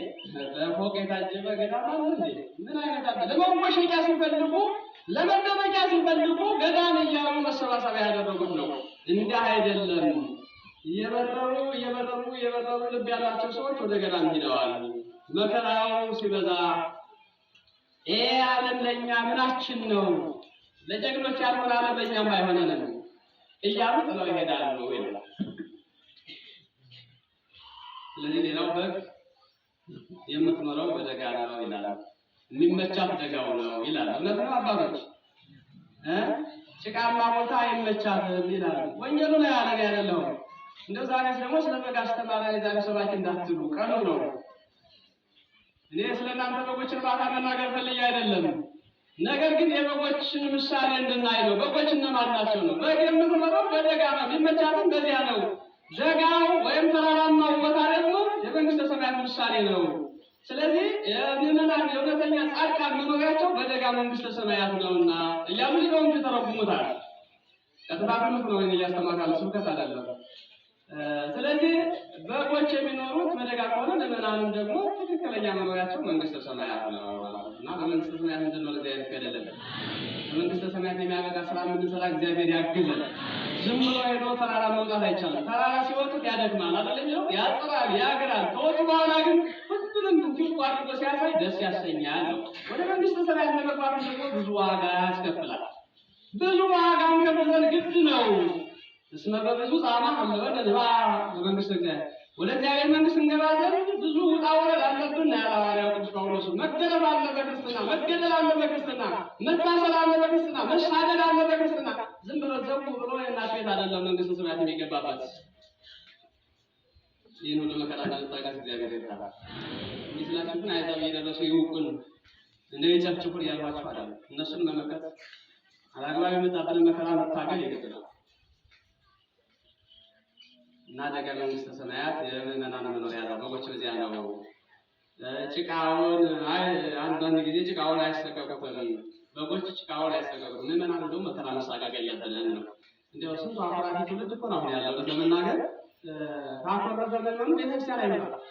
በፎቅ የታጀበ ገዳም አለ እንዴ? ምን አይነት አለ? ለመወሸቂያ ሲፈልጉ ለመደበቂያ ሲፈልጉ ገዳም እያሉ መሰባሰቢያ ያደረጉት ነው። እንዲህ አይደለም። የበረሩ ልብ ያላቸው ሰዎች ወደ ገዳም ሄደዋል። መከራው ሲበዛ ይሄ ዓለም ለኛ ምናችን ነው? ለጀግኖች ያልሆነ ዓለም ለኛም አይሆነንም እያሉ ጥለው ይሄዳሉ ይላል። ስለዚህ ሌላው በግ የምትኖረው በደጋ ነው ይላል። የሚመቻት ደጋው ነው ይላል። እውነት ነው አባቶች ጭቃማ ቦታ አይመቻትም ይላል። ወንጌሉ ላይ ያለ አይደለም። እንደው ዛሬስ ደግሞ ስለ በግ አስተማሪ ዛሬ ሰባኪ እንዳትሉ ቀኑ ነው። እኔ ስለናንተ በጎች እርባታ መናገር ፈልጌ አይደለም። ነገር ግን የበጎችን ምሳሌ እንድናይ ነው። በጎች እነማን ናቸው ነው? በግ የምትኖረው በደጋ ነው። የሚመቻትም በዚያ ነው። ደጋው ወይም ተራራማው ቦታ ደግሞ የመንግስተ ሰማያት ምሳሌ ነው። ስለዚህ የምዕመናን የእውነተኛ ጻድቃን መኖሪያቸው በደጋ መንግስተ ሰማያት ነውና እያሉ ሊቃውንቱ ይተረጉሙታል። ቀጥታ ትምህርት ነው እያስተማራሉ፣ ስብከት አይደለም። ስለዚህ በጎች የሚኖሩት በደጋ ከሆነ ምዕመናንም ደግሞ ትክክለኛ መኖሪያቸው መንግስተ ሰማያት ነው እና በመንግስተ ሰማያት ምንድነው ለዚህ አይነት ከደለለ በመንግስተ ሰማያት የሚያበቃ ስራ የምንሰራ እግዚአብሔር ያግዘን። ዝም ብሎ ሄዶ ተራራ መውጣት አይቻልም። ተራራ ሲወጡት ያደክማል አይደለም ነው፣ ያጥራል፣ ያግራል። ከወጡ በኋላ ግን ሁሉንም ትንሽ አድርጎ ሲያሳይ ደስ ያሰኛል። ወደ መንግስተ ሰማያት ለመግባት ደግሞ ብዙ ዋጋ ያስከፍላል። ብዙ ዋጋም ከፍለን ግድ ነው። እስመ በብዙ ጻማ አለወደ ለባ በመንግስተ እግዚአብሔር ወደ እግዚአብሔር መንግስት እንገባ ዘንድ ብዙ ውጣ ውረድ አለብን ያለ ሐዋርያው ቅዱስ ጳውሎስ። መገደል አለ በክርስትና፣ መገደል አለ በክርስትና፣ መታሰር አለ በክርስትና፣ መሳደድ አለ በክርስትና። ዝም ብሎ ዘቡ ብሎ የእናት ቤት አይደለም መንግስተ ሰማያት የሚገባበት። ይህን ሁሉ መከራ እንዳንታገስ እግዚአብሔር ይርዳል። እንዲህ ስላችሁ ግን አይዛብ እየደረሱ ይውቁን እንደ የጨፍጭፉን ያሏቸው አይደለም። እነሱን መመከት አላግባብ የመጣብንን መከራ መታገል ይገባል። እና ደጋ መንግስተ ሰማያት የምዕመናን መኖሪያ ነው። በጎች በዚያ ነው። ጭቃውን አንዳንድ ጊዜ ጭቃውን አይሰቀቁትም። በጎች ጭቃውን አይሰቀቁትም። ምዕመናን ደግሞ መከራ መሳቀቅ እያደረገን ነው። እንዲያው ስንቱ አኩራፊ ትውልድ እኮ ነው አሁን ያለው። ለመናገር ካፈረሰ ዘመኑ ቤተክርስቲያን አይመጣም።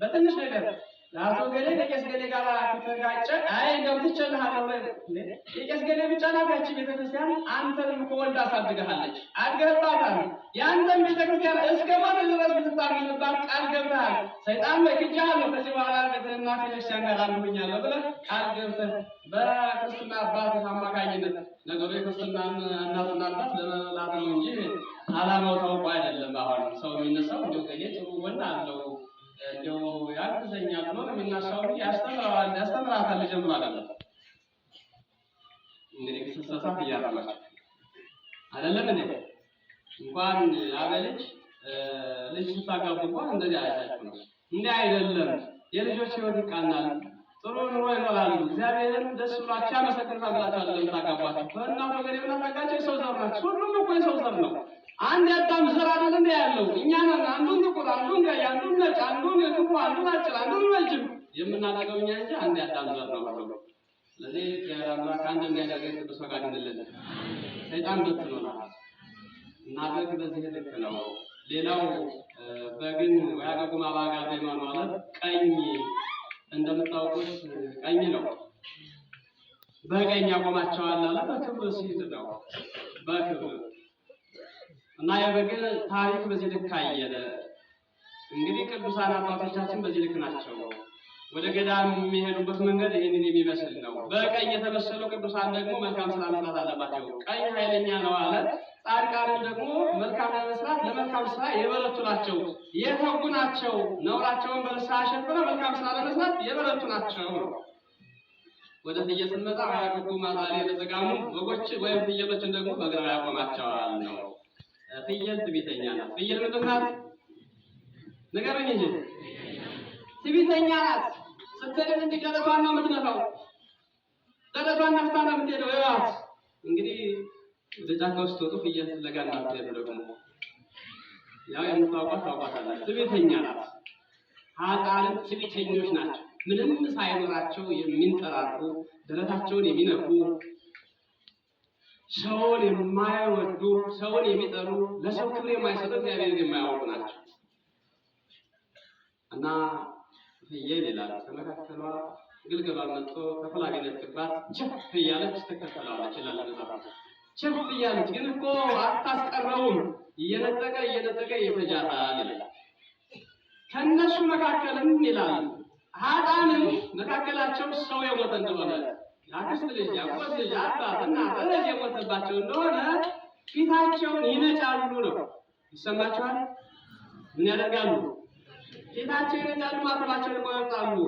በትንሽ ነገር ለአቶ ገሌ ከቄስ ገሌ ጋር ከተጋጨ አይ እንደው ትችላለህ ወይ? የቄስ ገሌ ብቻ ናት ያቺ ቤተክርስቲያን። አንተንም ከወልድ አሳድገሃለች፣ አድገህባታል። ያንተም ቤተክርስቲያን እስከ ሞት ድረስ ብትታመንባት ቃል ገብተሃል። ሰይጣን ለክጄሃለሁ፣ ከዚህ በኋላ ቤተክርስቲያን ቤተክርስቲያን ጋር አንዱኛለሁ ብለህ ቃል ገብተህ በክርስትና አባት አማካኝነት ነገሩ የክርስትና እናትና አባት ለመላት ነው እንጂ ዓላማው ታውቆ አይደለም። አሁን ሰው የሚነሳው እንደው ገሌ ጥሩ ወንድ አለው እንደው ያግዘኛል ብሎ የሚናሳው ያስተምራታል ጀምሮ አይደለም። እንግዲህ ክስተሳት እያራላችሁ አይደለም እንዴ? እንኳን አበልጅ ልጅ ስታጋቡ እንኳን እንደዚህ አይታችሁ ነው። እንዲህ አይደለም። የልጆች ህይወት ይቃናል፣ ጥሩ ኑሮ ይኖራሉ። እግዚአብሔርን ደስ ብሏቸው ያመሰግናል ብላችሁ አይደለም ታጋቧቸው። በእናት ወገን የምናሳቃቸው የሰው ዘር ናቸው። ሁሉም እኮ የሰው ዘር ነው። አንድ ያጣም ዘር አይደለም ያለው። እኛ ነን አንዱን ጥቁር፣ አንዱን ቀይ፣ አንዱን ነጭ፣ አንዱን ክፉ፣ አንዱን አጭር፣ አንዱን ረጅም የምናደርገው እኛ እንጂ አንድ ያጣም ዘር ነው ሁሉ። ስለዚህ አምላክ አንድ እንዲያደርገን ቅዱስ ፈቃድ ይሁንልን። ሰይጣን በትኖናል እና በግ በዚህ ልክ ነው። ሌላው በግን ወያገጉማ ባጋ ደማ ማለት ቀኝ እንደምታውቁት ቀኝ ነው። በቀኝ ያቆማቸዋል አለ። በክብር ሲል ነው በክብር እና የበግን ታሪክ በዚህ ልክ አየለ። እንግዲህ ቅዱሳን አባቶቻችን በዚህ ልክ ናቸው። ወደ ገዳም የሚሄዱበት መንገድ ይህንን የሚመስል ነው። በቀኝ የተመሰሉ ቅዱሳን ደግሞ መልካም ስራ መስራት አለባቸው። ቀኝ ኃይለኛ ነው አለ። ጻድቃን ደግሞ መልካም ለመስራት ለመልካም ስራ የበረቱ ናቸው፣ የተጉ ናቸው። ነውራቸውን በንስሐ ሸፍነው መልካም ስራ ለመስራት የበረቱ ናቸው። ወደ ፍየል ስንመጣ ያገጉማ ዛሬ ለዘጋሙ በጎች ወይም ፍየሎችን ደግሞ በግራው ያቆማቸዋል ነው። ፍየል ትዕቢተኛ ናት። ፍየል ምንድን ናት? ንገሩኝ እንጂ ትዕቢተኛ ናት። ስትሄድ እንዲህ ደረቷን ነው የምትነፋው። ደረቷን ነፍታ ነው የምትሄደው። ይዋት እንግዲህ ወደ ጫካ ውስጥ ወጡ ፍየል ፍለጋ እንዳትሄዱ ደግሞ ያው የምታውቋት ታውቋታላችሁ። ትዕቢተኛ ናት። ኃጥአንም ትዕቢተኞች ናቸው። ምንም ሳይኖራቸው የሚንጠራሩ፣ ደረታቸውን የሚነፉ፣ ሰውን የማይወዱ፣ ሰውን የሚጠሉ፣ ለሰው ክብር የማይሰጡ፣ እግዚአብሔርን የማያውቁ ናቸው። እና ፍየል ይላል ከመካከሏ ግልገሏን መጥቶ ተኩላ ቢነጥቅባት ቸፍ እያለች ትከተለዋለች ይላል መጽሐፍ። ቸፍ እያለች ግን እኮ አታስቀረውም፣ እየነጠቀ ይፈጃታል ይላል። ከእነሱ መካከልም ይላል ኃጥአንም መካከላቸው ሰው የሞተ እንደሆነ የአክስት ልጅ፣ የአጎት ልጅ፣ አባት፣ እናት፣ እህት የሞተባቸው እንደሆነ ፊታቸውን ይነጫሉ ነው። ይሰማችኋል? ምን ያደርጋሉ? ፊታቸው ይነጫሉ፣ ማተባቸውን ይቆርጣሉ፣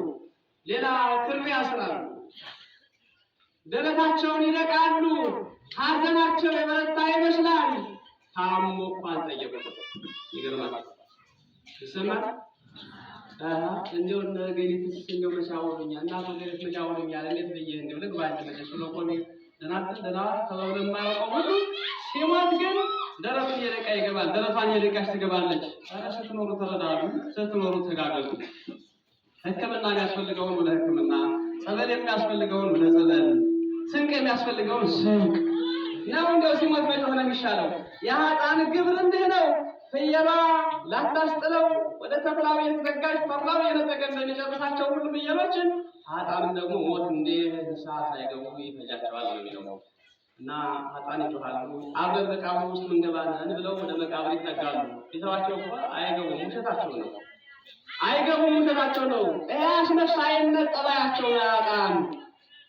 ሌላ ክር ያስራሉ፣ ደረታቸውን ይነቃሉ። ሐዘናቸው የበረታ ይመስላል። ታሞ እንኳን ጠየቁት። ይገርማል። ይሰማል? እንደው ነገሪት እንደው መሻወሩኛል እና ነገሪት መሻወሩኛል እንዴት ብዬ እንደው ልግባ እንጂ መቼስ ስለቆሚ ደናት ተባብሎ የማያውቀው ሁሉ ሲሞት ግን ደረቱን እየነቃ ይገባል። ደረቷን እየነቃች ትገባለች። ኧረ ስትኖሩ ተረዳሉ፣ ስትኖሩ ተጋገዙ። ሕክምና የሚያስፈልገውን ወደ ሕክምና፣ ጸበል የሚያስፈልገውን ወደ ጸበል፣ ስንቅ የሚያስፈልገውን ስንቅ ነው። እንደው ሲሞት መቼ ሆነ የሚሻለው? የኃጥአን ግብር እንዲህ ነው። ፍየሏ ላታስጥለው ወደ ተኩላው የተዘጋጅ ተኩላው የነጠቀ እንደሚጨርሳቸው ሁሉ ፍየሎችን ኃጥአንም ደግሞ ሞት እንደ ንስሐ ሳይገቡ ይፈጃቸዋል ነው የሚለው። እና ኃጥአን ይጮኻሉ። አብረን መቃብር ውስጥ እንገባለን ብለው ወደ መቃብር ይጠጋሉ። ፊታቸው እኮ አይገቡም፣ ውሸታቸው ነው። አይገቡም፣ ውሸታቸው ነው። አስመሳይነት ጠባያቸው ነው ኃጥአን።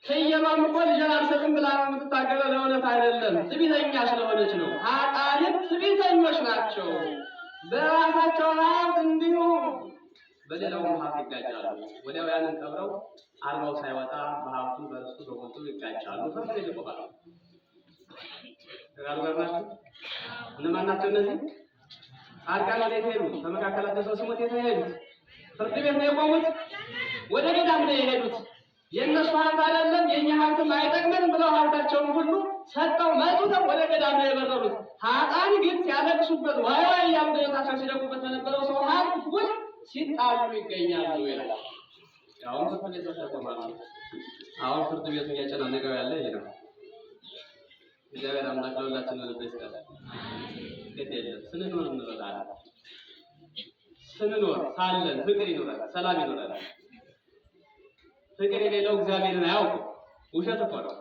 ፍየሏም እኮ ልጄን አልሰጥም ብላ ነው የምትታገለው፣ ለእውነት አይደለም፣ ትዕቢተኛ ስለሆነች ነው። ኃጥአንም ትዕቢተኞች ናቸው። በራሳቸው ሀብት እንዲሁ በሌላው ሀብት ይጋጫሉ። ወዲያው ያንን ቀብረው አርባው ሳይወጣ በሀብቱ በእርሱ በሞቱ ይጋጫሉ። ፍርድ ቤት ይቆማሉ። ተጋሩጋራችሁ እነማን ናቸው እነዚህ? ጻድቃን ወዴት ሄዱ? ከመካከላቸው ሰው ሲሞት የት ሄዱት? ፍርድ ቤት ነው የቆሙት። ወደ ገዳም ነው የሄዱት። የእነሱ ሀብት አይደለም የእኛ ሀብትም አይጠቅመንም ብለው ሀብታቸውን ሁሉ ሰጠው መጡተው ወደ ገዳም ነው የበረሩት። ኃጥአን ግን ሲያለቅሱበት ዋይ ዋይ እያሉ ደረታቸው ሲደቁበት በነበረው ሰው ሀብት ውስጥ ሲጣሉ ይገኛሉ ይላል። አሁን ፍርድ ቤት ተቆማሉ። አሁን ፍርድ ቤቱ እያጨናነቀው ያለ ይሄ ነው። እግዚአብሔር አምላክ ለሁላችን ልብ ይስጠን። ግድ የለም ስንኖር እንረዳለን። ስንኖር ሳለን ፍቅር ይኖራል፣ ሰላም ይኖራል። ፍቅር የሌለው እግዚአብሔርን አያውቅም። ውሸት እኮ ነው።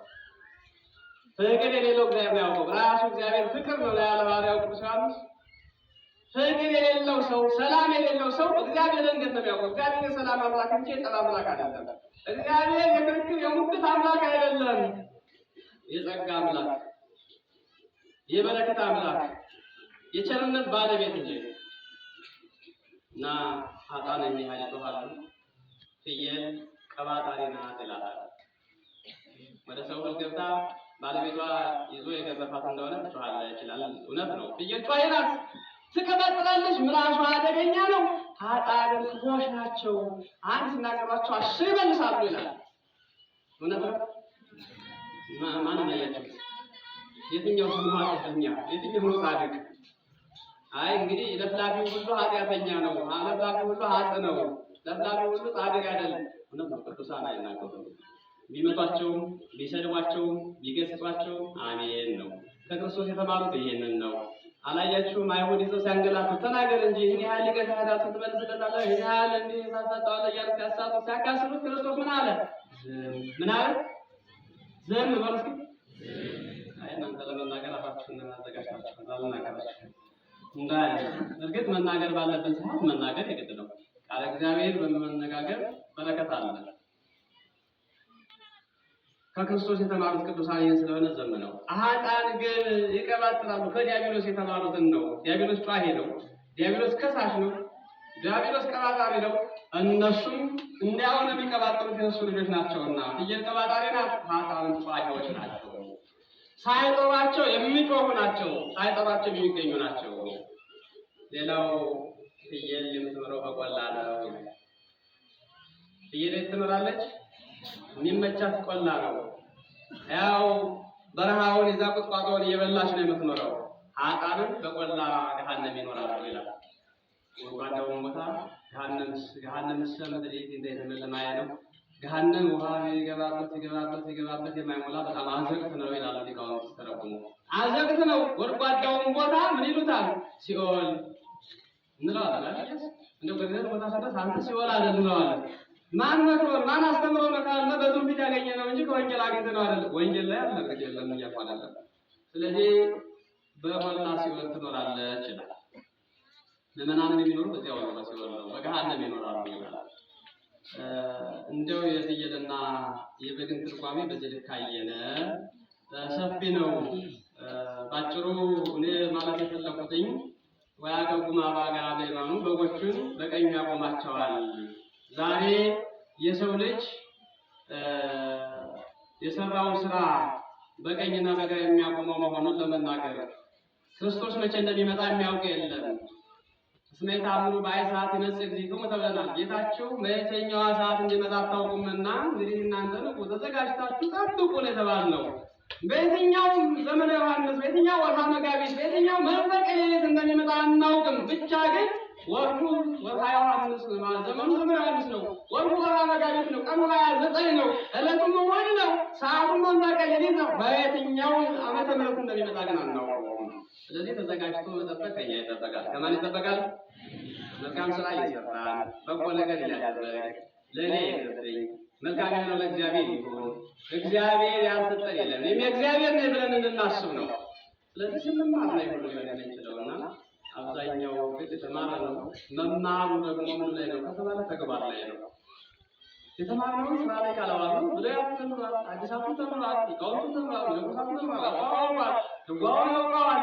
ፍቅር የሌለው እግዚአብሔርን አያውቅም። ራሱ እግዚአብሔር ፍቅር ነው ያለ ሐዋርያው ቅዱስ ዮሐንስ። ፍቅር የሌለው ሰው፣ ሰላም የሌለው ሰው እግዚአብሔርን እንዴት ነው የሚያውቀው? እግዚአብሔር የሰላም አምላክ እንጂ የጠብ አምላክ አይደለም። እግዚአብሔር የክርክር የሙግት አምላክ አይደለም። የጸጋ አምላክ፣ የበረከት አምላክ፣ የቸርነት ባለቤት እንጂ እና ኃጥአን የሚያህል ይጮኻሉ። ፍየል ቀባጣሪ ናት ይላታል። ወደ ሰው ገብታ ባለቤቷ ይዞ የገረፋት እንደሆነ ትጮኻለች ይላል። እውነት ነው። ፍየል ጮኻይ ናት፣ ትቀባጥራለች፣ ምላሷ አደገኛ ነው። ኃጥአን ክፉዎች ናቸው፣ አንድ ሲናገሯቸው 10 ይመልሳሉ ይላል። እውነት ነው። ማንን አያችሁት? የትኛው ሁሉ ኃጢአተኛ፣ የትኛው ሁሉ ጻድቅ? አይ እንግዲህ ለፍላፊው ሁሉ ኃጢአተኛ ነው፣ ለፍላፊው ሁሉ ኃጥእ ነው፣ ለፍላፊው ሁሉ ጻድቅ አይደለም። እውነት ነው። ቅዱሳን አይናገሩም። ቢመቷቸውም ቢሰድቧቸውም ቢገስጿቸውም አሜን ነው። ከክርስቶስ የተማሩት ይሄንን ነው። አላያችሁም? አይሁድ ይዘው ሲያንገላቱ ተናገር እንጂ ይህን ያህል ሊቀ ካህናቱ ትመልስለታለህ፣ ይህን ያህል እንዲህ ታሳጣዋለህ እያሉ ሲያሳጡ ሲያካስሉት ክርስቶስ ምን አለ? ምን አለ? ዝም በሉ እስኪ። አይ እናንተ ለመናገር አፋችሁን አዘጋጅታችሁ ላልናገራችሁ እንዳይ። እርግጥ መናገር ባለብን ሰዓት መናገር የግድ ነው። ቃለ እግዚአብሔር በመነጋገር በረከት አለ። ከክርስቶስ የተማሩት ቅዱሳን ይህን ስለሆነ ዘምነው። ኃጥአን ግን ይቀባጥራሉ። ከዲያብሎስ የተማሩትን ነው። ዲያብሎስ ጯሂ ነው። ዲያብሎስ ከሳሽ ነው። ዲያብሎስ ቀባጣሪ ነው። እነሱም እንዲያውም የሚቀባጥሩት የእሱ ልጆች ናቸውና ፍየል ቀባጣሪ ናት፣ ኃጥአን ጯሂዎች ናቸው። ሳይጠሯቸው የሚጮሁ ናቸው፣ ሳይጠሯቸው የሚገኙ ናቸው። ሌላው ፍየል የምትኖረው በቆላ ነው። ፍየል ትኖራለች። የሚመቻት ቆላ ነው። ያው በረሃውን ይዛ ቁጥቋጦውን እየበላች ነው የምትኖረው። ኃጥአንም በቆላ ገሃነም ይኖራሉ ይላል። ወጓዳውን ቦታ ገሃነም ስለምድሪት እንደተመለማያ ነው። ገሃነም ውሃ ይገባበት የማይሞላ በጣም አዘቅት ነው ይላል ሊቃውንት ሲተረጉሙ። አዘቅት ነው። ወጓዳውን ቦታ ምን ይሉታል? ሲኦል እንለዋለን። እንደው በገነት ቦታ ሰደስ አንተ ሲኦል አይደል እንለዋለን። ማን መክሮን ማን አስተምሮ ነው ካለ በትንቢት ያገኘ ነው እንጂ ከወንጌል አግኝተን ነው አይደል? ወንጌል ላይ አለ ነገር የለም እያቋላለ። ስለዚህ በቆላ ሲኦል ትኖራለች ይላል። ምዕመናን የሚኖሩ በዚያው ነው፣ በሲኦል ነው፣ በገሃነም ይኖራሉ ይላል። እንደው የፍየልና የበግን ትርጓሜ በዚህ ልክ አየነ። ሰፊ ነው። ባጭሩ እኔ ማለት የፈለኩትኝ ወያገጉማ ባጋ ለማኑ በጎቹን በቀኝ ያቆማቸዋል። ዛሬ የሰው ልጅ የሰራውን ስራ በቀኝና በግራ የሚያቆመው መሆኑን ለመናገር ክርስቶስ መቼ እንደሚመጣ የሚያውቅ የለም። እስመ ይታምኑ በአይ ሰዓት ይመጽእ እግዚእክሙ ተብለናል። ጌታችሁ በየትኛዋ ሰዓት እንዲመጣ አታውቁምና እንግዲህ እናንተ ንቁ ተዘጋጅታችሁ ጠብቁ ነው የተባልነው። በየትኛው ዘመነ ዮሐንስ፣ በየትኛው ወርሃ መጋቢት፣ በየትኛው መጥምቀ ሌሊት እንደሚመጣ አናውቅም። ብቻ ግን ወርሁ ወርሃ ዮሐንስ ማለት ዘመኑ ዘመነ ዮሐንስ ነው። ወርሁ ወርሃ መጋቢት ነው። ቀኑ 29 ነው። ዕለቱም እሑድ ነው። ሰዓቱም መጥምቀ ሌሊት ነው። በየትኛው ዓመተ ምሕረት እንደሚመጣ ግን አናውቅም። ስለዚህ ተዘጋጅቶ መጠበቅ ከኛ ይጠበቃል። ከማን ይጠበቃል? መልካም ስራ እየሰራን በጎ ነገር እያደረግን ለእኔ ይቅርብኝ መልካም የሆነው ለእግዚአብሔር ይሁን፣ እግዚአብሔር ያልሰጠን የለም እኔም የእግዚአብሔር ነኝ ብለን እንድናስብ ነው። ስለዚህ ስንማር ላይ ሁሉ ነገር እንችለውና አብዛኛው ግን የተማረ ነው። መማሩ ደግሞ ምን ላይ ነው ከተባለ ተግባር ላይ ነው። የተማረው ስራ ላይ ካላዋሉ ብለያት ተምሯል፣ አዲሳቱ ተምሯል፣ ሊቃውንቱ ተምሯል፣ ንጉሳቱ ተምሯል፣ አዋዋል ድጓውን ያውቀዋል።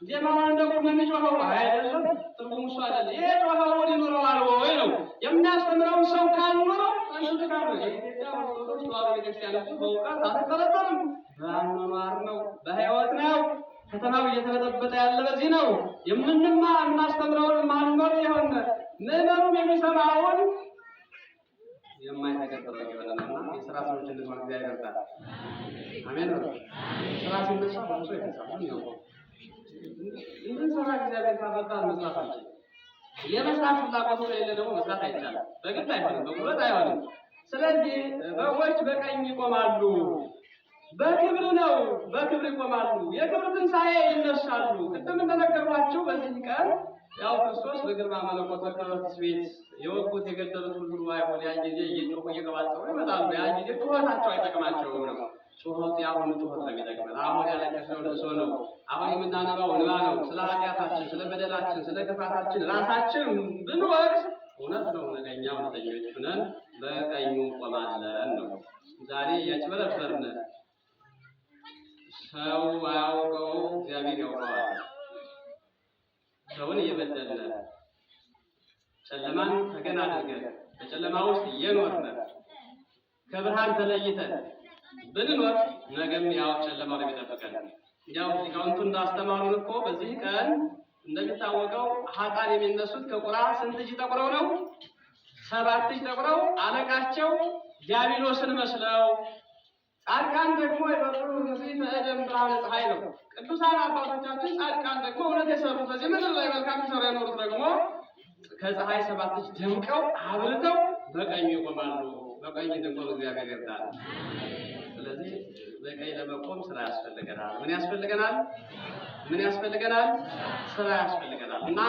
ዜማውን ደግሞ የሚጮኸው አይደለም። ትርጉሙ እሱ አይደለም። ይሄ ጮኸው ሊኖረዋል ወይ ነው የሚያስተምረው ሰው ካልኖረው አንተ ካለ የኢትዮጵያ ኦርቶዶክስ ተዋሕዶ ቤተክርስቲያን በእውቀት አትጠረጠርም። በአኗኗር ነው፣ በህይወት ነው። ከተማው እየተበጠበጠ ያለ በዚህ ነው። የምናስተምረውን ማንኖር የሆነ ምዕመኑም የሚሰማውን የማይተገበረው ይሆናልና የሥራ ሰዎች እንድንሆን እግዚአብሔር ይርዳል። አሜን። ስራ ሲነሳ ብዙ ይፈሳል ነው እንድንሰራ እግዚአብሔር ካፈቃድ መስራት አንችልም። የመስራት ፍላጎቱ የሌለ ደግሞ መስራት አይቻልም። በግድ አይሆንም፣ በጉልበት አይሆንም። ስለዚህ በጎች በቀኝ ይቆማሉ። በክብር ነው፣ በክብር ይቆማሉ። የክብር ትንሣኤ ይነሳሉ። ቅድም እንደነገርኳችሁ በዚህ ቀን ያው ክርስቶስ በግርማ መለኮት በክብረት ቤት የወጉት የገደሉት ሁሉ አይሆን ያን ጊዜ እየጮሁ እየገባቸው ይመጣሉ። ያን ጊዜ ጩኸታቸው አይጠቅማቸውም ነው። ጩኸት ያሁኑ ጩኸት ነው የሚጠቅመን። አሁን ያለቀስነው ልቅሶ ነው። አሁን የምናነባው እንባ ነው። ስለ ኃጢአታችን፣ ስለ በደላችን፣ ስለ ክፋታችን ራሳችን ብንወቅስ እውነት ነው ነገኛ እውነተኞች ሆነን በቀኙ እንቆማለን ነው። ዛሬ እያጭበረበርን ሰው አያውቀው እግዚአብሔር ያውቀዋል። ሰውን እየበደልን ጨለማን ተገን አድርገን በጨለማ ውስጥ እየኖርን ከብርሃን ተለይተን ብንኖር ነገም ያው ጨለማው ነው የሚጠብቀን። ያው ሊቃውንቱ እንዳስተማሩን እኮ በዚህ ቀን እንደሚታወቀው ኃጥአን የሚነሱት ከቁራ ስንት እጅ ጠቁረው ነው? 7 እጅ ጠቁረው አለቃቸው ዲያብሎስን መስለው፣ ጻድቃን ደግሞ የበሩ ከዚህ ተደም ብርሃነ ፀሐይ ነው። ቅዱሳን አባቶቻችን ጻድቃን ደግሞ እውነት የሰሩ በዚህ ምድር ላይ መልካም ሰሩ የኖሩት ደግሞ ከፀሐይ 7 እጅ ደምቀው አብርተው በቀኝ ይቆማሉ። በቀኝ ደግሞ እግዚአብሔር ይርዳል። ስለዚህ በቀኝ ለመቆም ስራ ያስፈልገናል። ምን ያስፈልገናል? ምን ያስፈልገናል? ስራ ያስፈልገናል። እና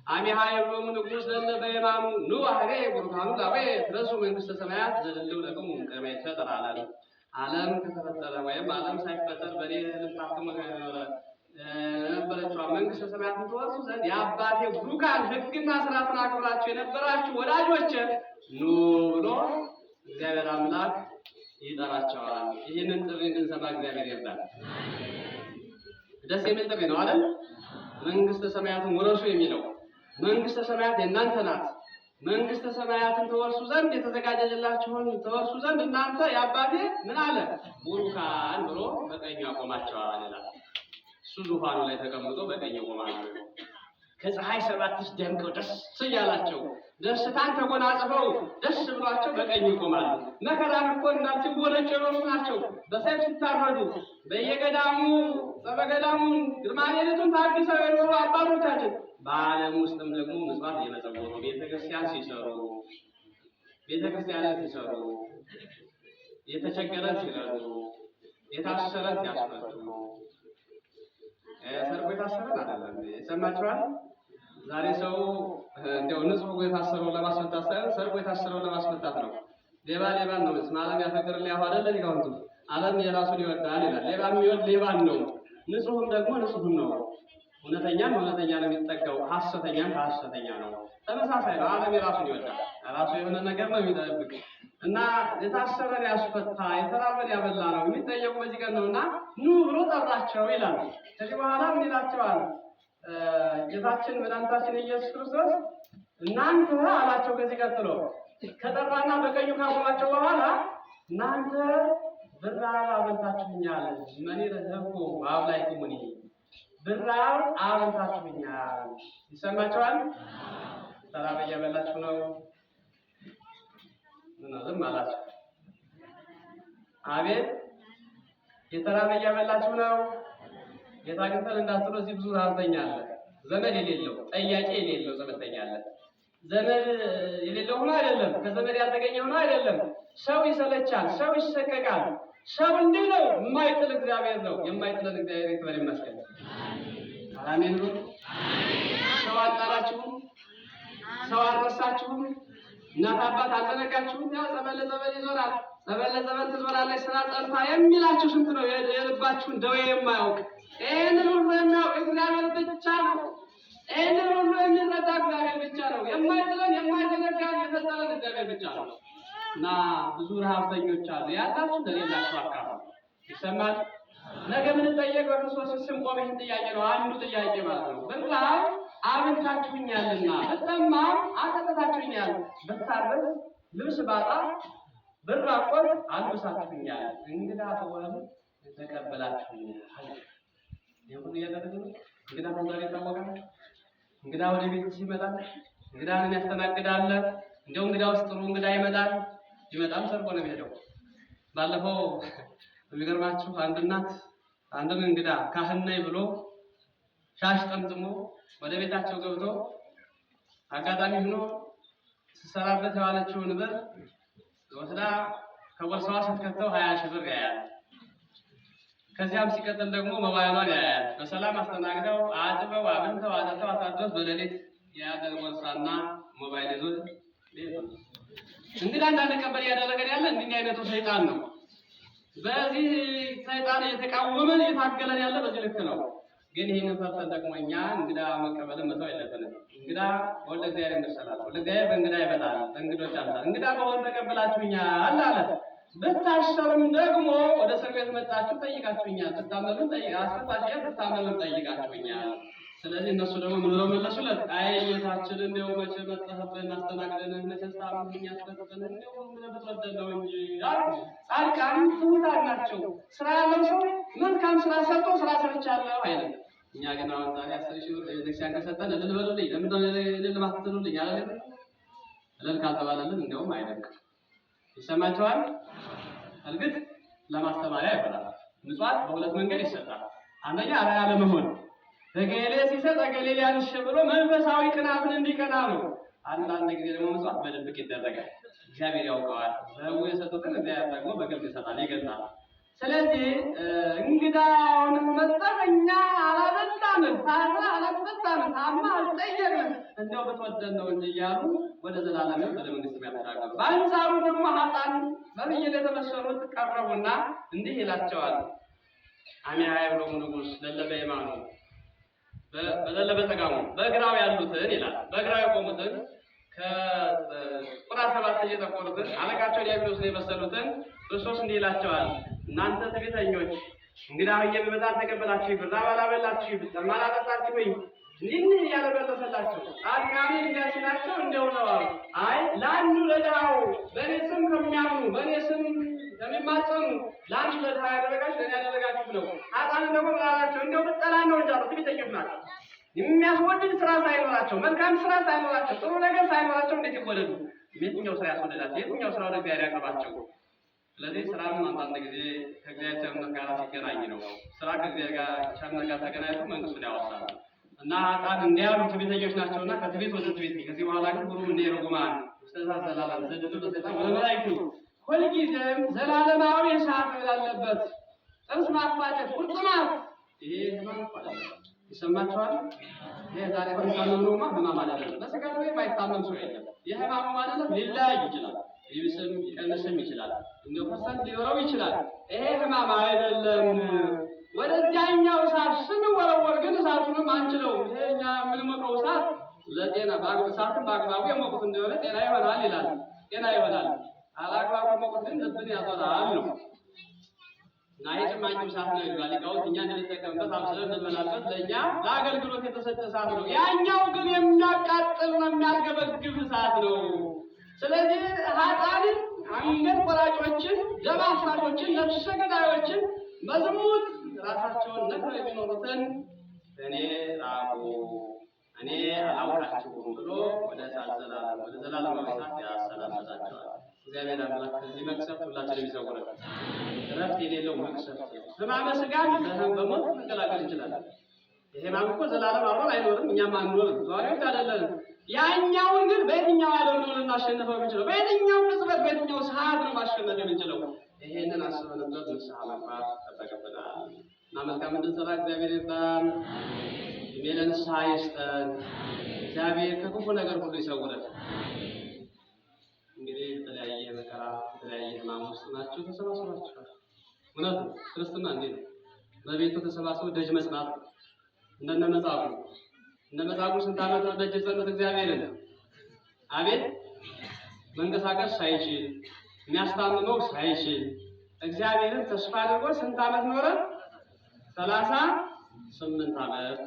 አሚሃ የብሎሙ ንጉሥ ለነ በየማኑ ኑ አህሬ ቡርካኑ ላቤ ትረሱ መንግሥተ ሰማያት ዘልለው ለቅሙ ቅድመ ይፈጠር አላለ። ዓለም ከተፈጠረ ወይም ዓለም ሳይፈጠር በኔ ልታክሙ ነበረችዋ መንግሥተ ሰማያትን ትወርሱ ዘንድ የአባቴ ቡሩካን ሕግና ስርዓትን አክብራችሁ የነበራችሁ ወዳጆች ኑ ብሎ እግዚአብሔር አምላክ ይጠራቸዋል። ይህንን ጥሪ እንድንሰማ እግዚአብሔር ይርዳል። ደስ የሚል ጥሪ ነው አይደል? መንግሥተ ሰማያትን ውረሱ የሚለው መንግሥተ ሰማያት የእናንተ ናት። መንግሥተ ሰማያትን ተወርሱ ዘንድ የተዘጋጀላችሁን ተወርሱ ዘንድ እናንተ የአባቴ ምን አለ ቡሩካን ብሎ በቀኙ ያቆማቸዋል ይላል። እሱ ዙፋኑ ላይ ተቀምጦ በቀኝ ይቆማል። ከፀሐይ 7 እጅ ደምቀው ደስ እያላቸው ደስታን ተጎናጽፈው ደስ ብሎ ሲመስሏቸው በቀኝ ይቆማሉ። መከራን እኮ እንዳል ሲወለጭ የኖሩ ናቸው። በሰይፍ ሲታረዱ በየገዳሙ በገዳሙን ግርማ ሌሊቱን ታግሰው የኖሩ አባቶቻችን በዓለም ውስጥም ደግሞ ምጽዋት እየመጸወቱ ቤተክርስቲያን ሲሰሩ የተቸገረን ሲረዱ የታሰረን ሲያስፈቱ ሰርጎ የታሰረን አይደለም ይሰማችኋል። ዛሬ ሰው እንደው ንጹህ የታሰረውን ለማስፈታት ሳይሆን ሰርጎ የታሰረውን ለማስፈታት ነው። ሌባ ሌባን ነው ዓለም ያፈቅር ሊያዋደለ ሊጋውንቱ ዓለም የራሱን ይወዳል ይላል። ሌባ የሚወድ ሌባን ነው፣ ንጹህም ደግሞ ንጹህም ነው። እውነተኛም እውነተኛ ነው የሚጠጋው፣ ሐሰተኛም ሐሰተኛ ነው። ተመሳሳይ ነው። ዓለም የራሱን ይወዳል፣ ራሱ የሆነ ነገር ነው የሚጠብቅ እና የታሰረን ያስፈታ የተራበን ያበላ ነው የሚጠየቁ በዚህ ቀን ነውና ኑ ብሎ ጠራቸው ይላል። ከዚህ በኋላ ምን ይላቸዋል? ጌታችን መድኃኒታችን ኢየሱስ ክርስቶስ እናንተ አላቸው። ከዚህ ቀጥሎ ከጠራና በቀኙ ካቆማቸው በኋላ እናንተ ብራብ አብልታችሁኛል፣ መኔ ረዘብኩ አብላዕክሙኒ ብራብ አብልታችሁኛል። ይሰማችኋል? ተራበ እያበላችሁ ነው። ምን ዝም አላችሁ? አቤት የተራበ እያበላችሁ ነው። ጌታ ግን እንዳትሉ እዚህ ብዙ ረሃብተኛ አለ። ዘመድ የሌለው ጠያቂ የሌለው ዘመድተኛ አለ። ዘመድ የሌለው ሆኖ አይደለም፣ ከዘመድ ያልተገኘ ሆኖ አይደለም። ሰው ይሰለቻል፣ ሰው ይሰቀቃል። ሰው እንዲህ ነው። የማይጥል እግዚአብሔር ነው። የማይጥለን እግዚአብሔር ይክበር ይመስገን። አሜን ነው። ሰው አጣላችሁም፣ ሰው አልረሳችሁም፣ እናት አባት አልዘነጋችሁም። ያው ጸበል ለጸበል ይዞራል፣ ጸበል ለጸበል ትዞራለች ስራ ጸንታ የሚላችሁ ስንት ነው? የልባችሁን ደዌ የማያውቅ ይህንን ሁሉ የሚያውቅ እግዚአብሔር ብቻ ነው። ይህንን ሁሉ የሚረዳ እግዚአብሔር ብቻ ነው። የማይጥለን የማይዘነጋን የፈጠረን እግዚአብሔር ብቻ ነው። እና ብዙ ረሃብተኞች አሉ። ያላችሁ ለሌላችሁ አካባቢ ይሰማል። ነገ ምን ጠየቅ በክርስቶስ ስም ቆም። ይህን ጥያቄ ነው አንዱ ጥያቄ ማለት ነው። ብራብ አብልታችሁኛልና፣ ብጠማ አጠጥታችሁኛል፣ ብታረዝ ልብስ ባጣ ብራቆት አልብሳችሁኛል፣ እንግዳ ብሆን ተቀበላችሁኛል። ይሁን እያደረግን እንግዳ ዛሬ ታወቃል። እንግዳ ወደ ቤት ሲመጣ እንግዳን ያስተናግዳል። እንደው እንግዳ ውስጥ ጥሩ እንግዳ ይመጣም ሰርቆ ነው የሚሄደው። ባለፈው የሚገርማችሁ አንድ እናት አንድን እንግዳ ካህን ነኝ ብሎ ሻሽ ጠምጥሞ ወደ ቤታቸው ገብቶ አጋጣሚ ሆኖ ሲሰራበት የዋለችውን ብር ወስዳ ከቦርሳዋ ስትከተው 20 ሺህ ብር ያያል። ከዚያም ሲቀጥል ደግሞ ሞባይሏን ያያል። በሰላም አስተናግደው አጥበው አብልተው አጠጥተው አሳድረው በሌሊት የያዘን ቦርሳና ሞባይል ይዞ እንግዳ እንዳንቀበል ያደረገን ያለ እንዲህ አይነቱ ሰይጣን ነው። በዚህ ሰይጣን እየተቃወመን እየታገለን ያለ በዚህ ልክ ነው። ግን ይህንን ፈርተን ደግሞ እኛ እንግዳ መቀበልን መተው የለብንም። እንግዳ ወልደ እግዚአብሔር እንደሰላል ወልደ እግዚአብሔር በእንግዳ ይበላል፣ በእንግዶች አምሳል እንግዳ በሆን ተቀብላችሁኛል አለ። ብታሰሩም ደግሞ ወደ እስር ቤት መጣችሁ ጠይቃችሁኛል፣ ብታመምን አስፈታችሁ ብታመምን ጠይቃችሁኛል። ስለዚህ እነሱ ደግሞ ምን ብለው መለሱለት? አይ ጌታችን እንደው መቼ መጣህብን አስተናግደን መተስታምኛ አስተናግደን እንደው ምን በተወደደው እንጂ ጻድቃን ትሑታን ናቸው። ስራ ያለው ሰው መልካም ስራ ሰርቶ ስራ ሰርቻለሁ አይደለም። እኛ ግን አሁን ዛሬ 10 ሺህ ብር ለቤተክርስቲያን ከሰጠን እልል በሉልኝ፣ ለምን እልል ማትሉልኝ አይደለም? እልል ካልተባለልን እንደውም አይደለም። ይሰማችኋል? እርግጥ ለማስተማሪያ ይባላል። ምጽዋት በሁለት መንገድ ይሰጣል። አንደኛ አርአያ ለመሆን ተገሌ ሲሰጥ ተገሌ ሊያንሽ ብሎ መንፈሳዊ ቅናትን እንዲቀና ነው። አንዳንድ ጊዜ ደግሞ ምጽዋት በድብቅ ይደረጋል። እግዚአብሔር ያውቀዋል። ሰው የሰጡትን እግዚአብሔር ደግሞ በግልጽ ይሰጣል፣ ይገልጻል። ስለዚህ እንግዳውን መጠኛ አላበላንም፣ ታራ አላበላንም፣ ታማ አልጠየቅንም፣ እንደው በተወደደ ነው እንጂ እያሉ ወደ ዘላለም ወደ መንግስት ያተራጋሉ። በአንጻሩ ደግሞ ኃጥአን በብይን የተመሰሉት ቀረቡና እንዲህ ይላቸዋል። አሚያ ያብሎሙ ንጉሥ ለለበ የማኑ በዘለበ ተጋሙ በግራው ያሉትን ይላል። በግራው የቆሙትን ከቁራ 7 እየተቆሩትን አለቃቸው ዲያብሎስን የመሰሉትን ክርስቶስ እንዲህ ይላቸዋል። እናንተ ትዕቢተኞች እንግዳ ሆኜ ብመጣ አልተቀበላችሁኝ፣ ብራብ አላበላችሁኝ፣ ብጠማ አላጠጣችሁኝ፣ እንዲህ እያለ መለሰላቸው። ጻድቃኔ እንዲያ ሲላቸው እንደው ነው አሉ። አይ ለአንዱ ለድሃው በእኔ ስም ከሚያምኑ በእኔ ስም ለሚማጸኑ ለአንዱ ለድሃ ያደረጋችሁ ለእኔ ያደረጋችሁ ነው። ኃጥአን ደግሞ ምን አላቸው? እንደው ብጠላ ነው እንጂ አሉ። ትዕቢተኞች ናቸው። የሚያስወድድ ስራ ሳይኖራቸው፣ መልካም ስራ ሳይኖራቸው፣ ጥሩ ነገር ሳይኖራቸው እንዴት ይወደዱ? የትኛው ስራ ያስወደዳቸው? የትኛው ስራ ወደ እግዚአብሔር ያቀርባቸው? ስለዚህ ስራም አንዳንድ ጊዜ ከእግዚአብሔር ቸርነት ጋር ሲገናኝ ነው። ስራ ከእግዚአብሔር ጋር ቸርነት ጋር ተገናኝቶ መንግስቱን ያወርሳል እና ኃጥአን እንዲያሉ ትዕቢተኞች ናቸውና ከትዕቢት ወደ ትዕቢት። ከዚህ በኋላ ግን ሁሉም እንደ ርጉማን ውስጠዛ ዘላለም ዘድቱ ለሰይጣን ወደ መላእክቱ ሁልጊዜም ዘላለማዊ እሳት ያለበት ጥርስ ማፋጨት፣ ቁርጥማት ይሄ ህማም ማለት ይሰማችኋል። ይሄ ዛሬ በሚታመኑማ ህማም ማለት ነው። በስጋ ነው የማይታመም ሰው የለም። የህማሙ ማለት ሊለያይ ይችላል፣ ይብስም ይቀንስም ይችላል፣ እንደው ፐርሰንት ሊኖረው ይችላል። ይሄ ህማም አይደለም። ወደዚያኛው እሳት ስንወረወር ግን እሳቱንም አንችለውም። ይሄ እኛ የምንሞቀው እሳት ለጤና እሳትን በአግባቡ የሞቁት እንደሆነ ጤና ይሆናል ይላል። ጤና ይሆናል። አላግባቡ የሞቁት ግን ልብን ያዞራል ነው እና የጭማቂው እሳት ነው ይባል። ሊቃውንት እኛ እንድንጠቀምበት አብስለን እንበላበት ለእኛ ለአገልግሎት የተሰጠ እሳት ነው። ያኛው ግን የሚያቃጥል ነው፣ የሚያርገበግብ እሳት ነው። ስለዚህ ኃጥአንን፣ አንገት ቆራጮችን፣ ደም አፍሳሾችን፣ ነፍሰ ገዳዮችን፣ በዝሙት ራሳቸውን ነክረው የሚኖሩትን እኔ ራቁ እኔ አላውቃችሁም ብሎ ወደ ዘላለማዊ እሳት ያሰናብታቸዋል። እግዚአብሔር አምላክ ከዚህ መቅሰፍት ሁላችንም ይሰውረን። እረፍት የሌለው መቅሰፍት ሕማመ ሥጋን በሞት መገላገል እንችላለን። ይሄ ሕማም እኮ ዘላለም አብሮን አይኖርም፣ እኛም አንኖርም፣ ዘዋሪዎች አይደለንም። ያኛውን ግን በየትኛው ዓለም ነው ልናሸንፈው የምንችለው? በየትኛው ቅጽበት፣ በየትኛው ሰዓት ነው ማሸነፍ የምንችለው? ይሄንን አስበንበት ንስሐ መግባት ይጠበቅብናል እና መልካም እንድንሰራ እግዚአብሔር ይርዳን። ዕድሜ ለንስሐ ይስጠን። እግዚአብሔር ከክፉ ነገር ሁሉ ይሰውረን። እንግዲህ የተለያየ መከራ የተለያየ ሕማም ውስጥ ናችሁ፣ ተሰባስባችኋል። እውነት ነው። ክርስትና እንዴት ነው? በቤቱ ተሰባስበው ደጅ መጽናት እንደነ መጻጉዕ እነ መጻጉዕ ስንት ዓመት ነው ደጅ የጸኑት እግዚአብሔርን? አቤት መንቀሳቀስ ሳይችል የሚያስታምመው ሳይችል እግዚአብሔርን ተስፋ አድርጎ ስንት ዓመት ኖረ? 38 ዓመት።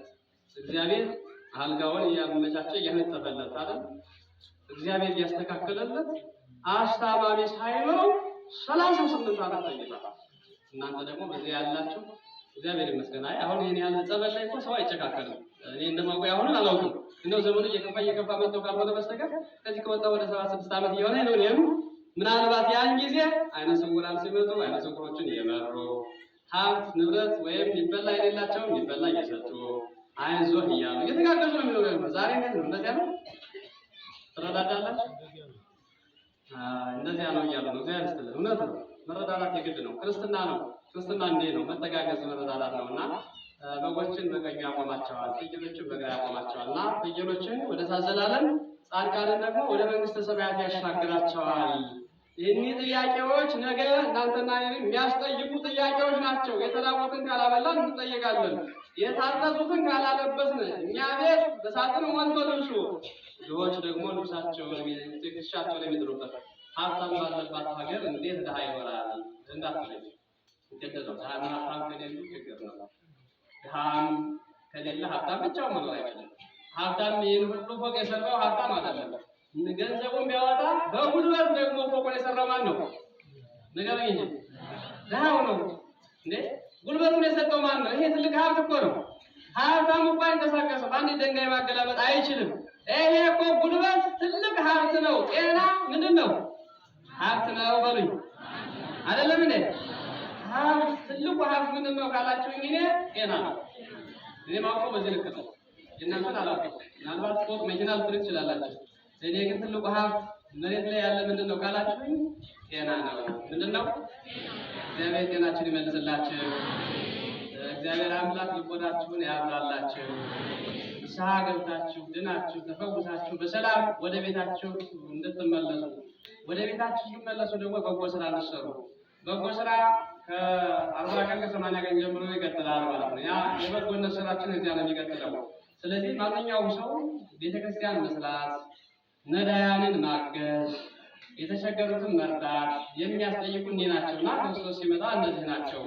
እግዚአብሔር አልጋውን እያመቻቸ እያነጠፈለት አይደል? እግዚአብሔር እያስተካከለለት አስታማሚ ሳይኖረው 38 ዓመት ተይዟል። እናንተ ደግሞ በዚህ ያላችሁ እግዚአብሔር ይመስገን። አሁን ይሄን ያለ ጸበል ላይ እኮ ሰው አይጨካከልም። እኔ እንደማውቀው አሁን አላውቅም። እንደው ዘመኑ እየከፋ መጥቶ ካልሆነ በስተቀር ከዚህ ከወጣ ወደ 76 ዓመት እየሆነ ነው። እኔም ምናልባት ያን ጊዜ አይነ ስውራን ሲመጡ አይነ ስውሮችን እየመሩ ሀብት ንብረት ወይም ሊበላ የሌላቸውን ሊበላ እየሰጡ አይዞህ እያሉ እየተጋገዙ ነው የሚኖረው። ዛሬ እንዴት ነው? እንደዚያ ነው። ትረዳዳላችሁ? እንደዚያ ነው እያሉ ነው። እግዚአብሔር ይስጥልን። እውነት ነው። መረዳዳት የግድ ነው። ክርስትና ነው። ክርስትና እንዴ ነው? መተጋገዝ መረዳዳት ነውና በጎችን በቀኙ ያቆማቸዋል፣ ፍየሎችን በግራ ያቆማቸዋል እና ፍየሎችን ወደ ዘላለም ጻድቃንን ደግሞ ወደ መንግስተ ሰማያት ያሻግራቸዋል። እኒህ ጥያቄዎች ነገ እናንተና የሚያስጠይቁ ጥያቄዎች ናቸው። የተራቡትን ካላበላን እንጠየቃለን። የታረዙትን ካላለበስን እኛ ቤት በሳጥን ሞልቶ ልብሱ፣ ድሆች ደግሞ ልብሳቸውን ትከሻቸውን የሚጥሉበት። ሀብታም ባለባት ሀገር እንዴት ድሃ ይኖራል እንዳትለኝ። እንደው ሀብታም ከሌሉ ችግር ነው። ድሃም ከሌለ ሀብታም ብቻውን መኖር አይችልም። ሀብታም ይህን ሁሉ ፎቅ የሰራው ሀብታም አይደለም። ገንዘቡን ቢያወጣ በጉልበት ደግሞ ፎቁን የሰራው ማን ነው? ንገረኝ እንጂ ድሃው ነው እንዴ? ጉልበቱን የሰጠው ማን ነው? ይሄ ትልቅ ሀብት እኮ ነው። ሀብታም እኮ አይንቀሳቀስም፣ በአንድ ድንጋይ ማገላበጥ አይችልም። ይሄ እኮ ጉልበት ትልቅ ሀብት ነው። ጤና ምንድን ነው? ሀብት ነው በሉኝ። አይደለም እንዴ? ሀብት ትልቁ ሀብት ምንድን ነው ካላችሁ እኔ ጤና ነው። እኔ ማውቀው በዚህ ልክ ነው። እናንተን አላውቅም። ምናልባት ፎቅ መኪና ልትሉ ትችላላችሁ። እኔ ግን ትልቁ ሀብት መሬት ላይ ያለ ምንድን ነው ካላችሁ ጤና ነው። ምንድን ነው? እግዚአብሔር ጤናችን ይመልስላችሁ። እግዚአብሔር አምላክ ልቦናችሁን ያብራላችሁ። ንስሐ ገብታችሁ ድናችሁ ተፈውሳችሁ በሰላም ወደ ቤታችሁ እንድትመለሱ፣ ወደ ቤታችሁ ስትመለሱ ደግሞ በጎ ስራ እንድትሰሩ። በጎ ስራ ከ40 ቀን ከ80 ቀን ጀምሮ ይቀጥላል ማለት ነው። ያ የበጎነት ስራችን እዚያ ነው የሚቀጥለው። ስለዚህ ማንኛውም ሰው ቤተክርስቲያን መስራት፣ ነዳያንን ማገዝ፣ የተቸገሩትን መርዳት የሚያስጠይቁ እኒህ ናቸውና ክርስቶስ ሲመጣ እነዚህ ናቸው።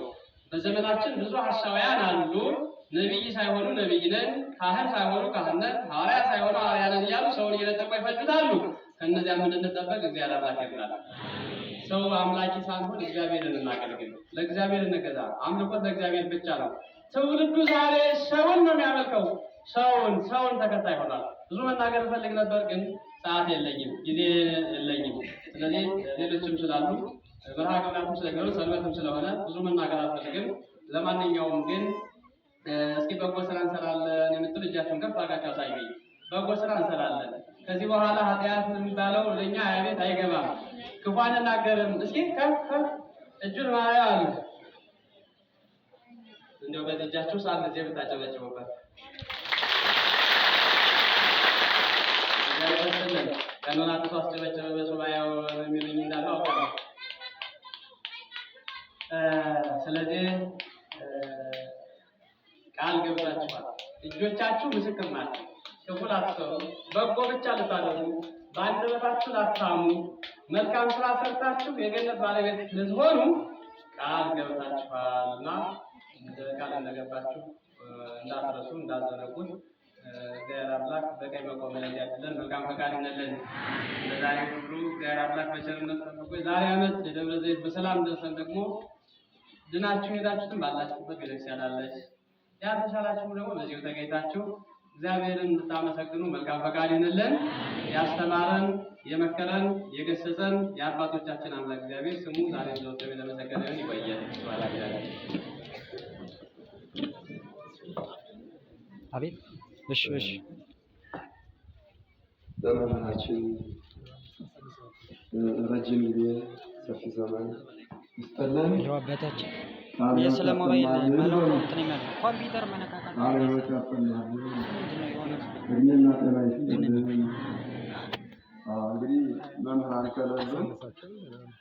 በዘመናችን ብዙ ሐሳውያን አሉ። ነቢይ ሳይሆኑ ነቢይ ነን፣ ካህን ሳይሆኑ ካህን ነን፣ ሐዋርያ ሳይሆኑ ሐዋርያ ነን እያሉ ሰውን እየለጠቁ ይፈጅታሉ። ከእነዚያ እንድንጠበቅ እግዚአብሔር አምላክ ይርዳል። ሰው አምላኪ ሳንሆን እግዚአብሔርን እናገልግል፣ ለእግዚአብሔር እንገዛ። አምልኮት ለእግዚአብሔር ብቻ ነው። ትውልዱ ዛሬ ሰውን ነው የሚያመልከው። ሰውን ተከታይ ሆኗል። ብዙ መናገር እፈልግ ነበር ግን ሰዓት የለኝም፣ ጊዜ የለኝም። ስለዚህ ሌሎችም ስላሉ መርሃ ግብራትም ስለሚሆኑ ሰንበትም ስለሆነ ብዙ መናገር አልፈልግም። ለማንኛውም ግን እስኪ በጎ ስራ እንሰራለን የምትሉ እጃችሁን ከፍ አድርጋችሁ አሳዩኝ። በጎ ስራ እንሰራለን። ከዚህ በኋላ ኃጢአት የሚባለው ለእኛ ቤት አይገባም። ክፉ አንናገርም። እስኪ ከፍ እጁን ማያ አለ እንደው በዚህ እጃችሁ ሳል ጊዜ ብታጨበጭቡበት ያለበሰለን ቀኑን አጥቶ አስጨበጨበ በሱባኤው የሚሉኝ እንዳለው አውቃለሁ። ስለዚህ ቃል ገብታችኋል። እጆቻችሁ ምስክር ናቸው። ክፉ ላትሰሩ፣ በጎ ብቻ ልታደርጉ፣ በአንደበታችሁ ላታሙ፣ መልካም ስራ ሰርታችሁ የገነት ባለቤት ልትሆኑ ቃል ገብታችኋልና ቃል እንደገባችሁ እንዳትረሱ እንዳትዘነጉት። እግዚአብሔር አምላክ በቀኝ መቆም ላይ ያድለን፣ መልካም ፈቃድ ይሁንልን። ለዛሬ ሁሉ እግዚአብሔር አምላክ በቸርነት ጠብቆ ዛሬ ዓመት የደብረ ዘይት በሰላም ደርሰን ደግሞ ድናችሁ ሄዳችሁትም ባላችሁበት ቤተክርስቲያን አለች። ያልተሻላችሁ ደግሞ በዚሁ ተገኝታችሁ እግዚአብሔርን እንድታመሰግኑ መልካም ፈቃድ ይሁንልን። ያስተማረን የመከረን የገሰጸን የአባቶቻችን አምላክ እግዚአብሔር ስሙ ዛሬ ዘወትር የተመሰገነ ይሁን። ይቆየን። አቤት። እሺ ዘመናችን ረጅም ጊዜ ሰፊ ዘመን ይስጠልን። አባታችን የስለ ሞባይል መለው እንትን ይመጣ ኮምፒውተር መነካካት አለበት ያፈናል። እድሜና ጤና ይስጥልን። እንግዲህ መምህራን ከሌለን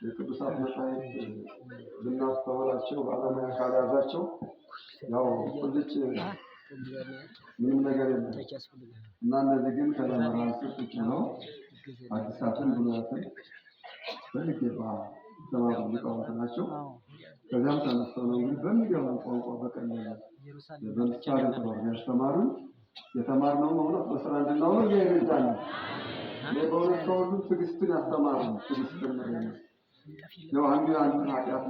የቅዱሳት መጻሕፍት ብናስተምራቸው ባለሙያ ካልያዛቸው ያው ቁልጭ ምንም ነገር የለም እና እነዚህ ግን ከመምህራን ስር ቁጭ ነው አዲሳትን ብሉያትን በሚገባ የተማሩ ሊቃውንት ናቸው። ከዚያም ተነስተው ነው እንግዲህ በሚገባን ቋንቋ በቀላል በምሳሌ ጥበብ ያስተማሩን። የተማርነውን እውነት በስራ እንድናውለው እያይረዳን በእውነት ከሁሉም ትዕግስትን ያስተማሩን። ትዕግስትን ነው ያው አንዱ ኃጢአት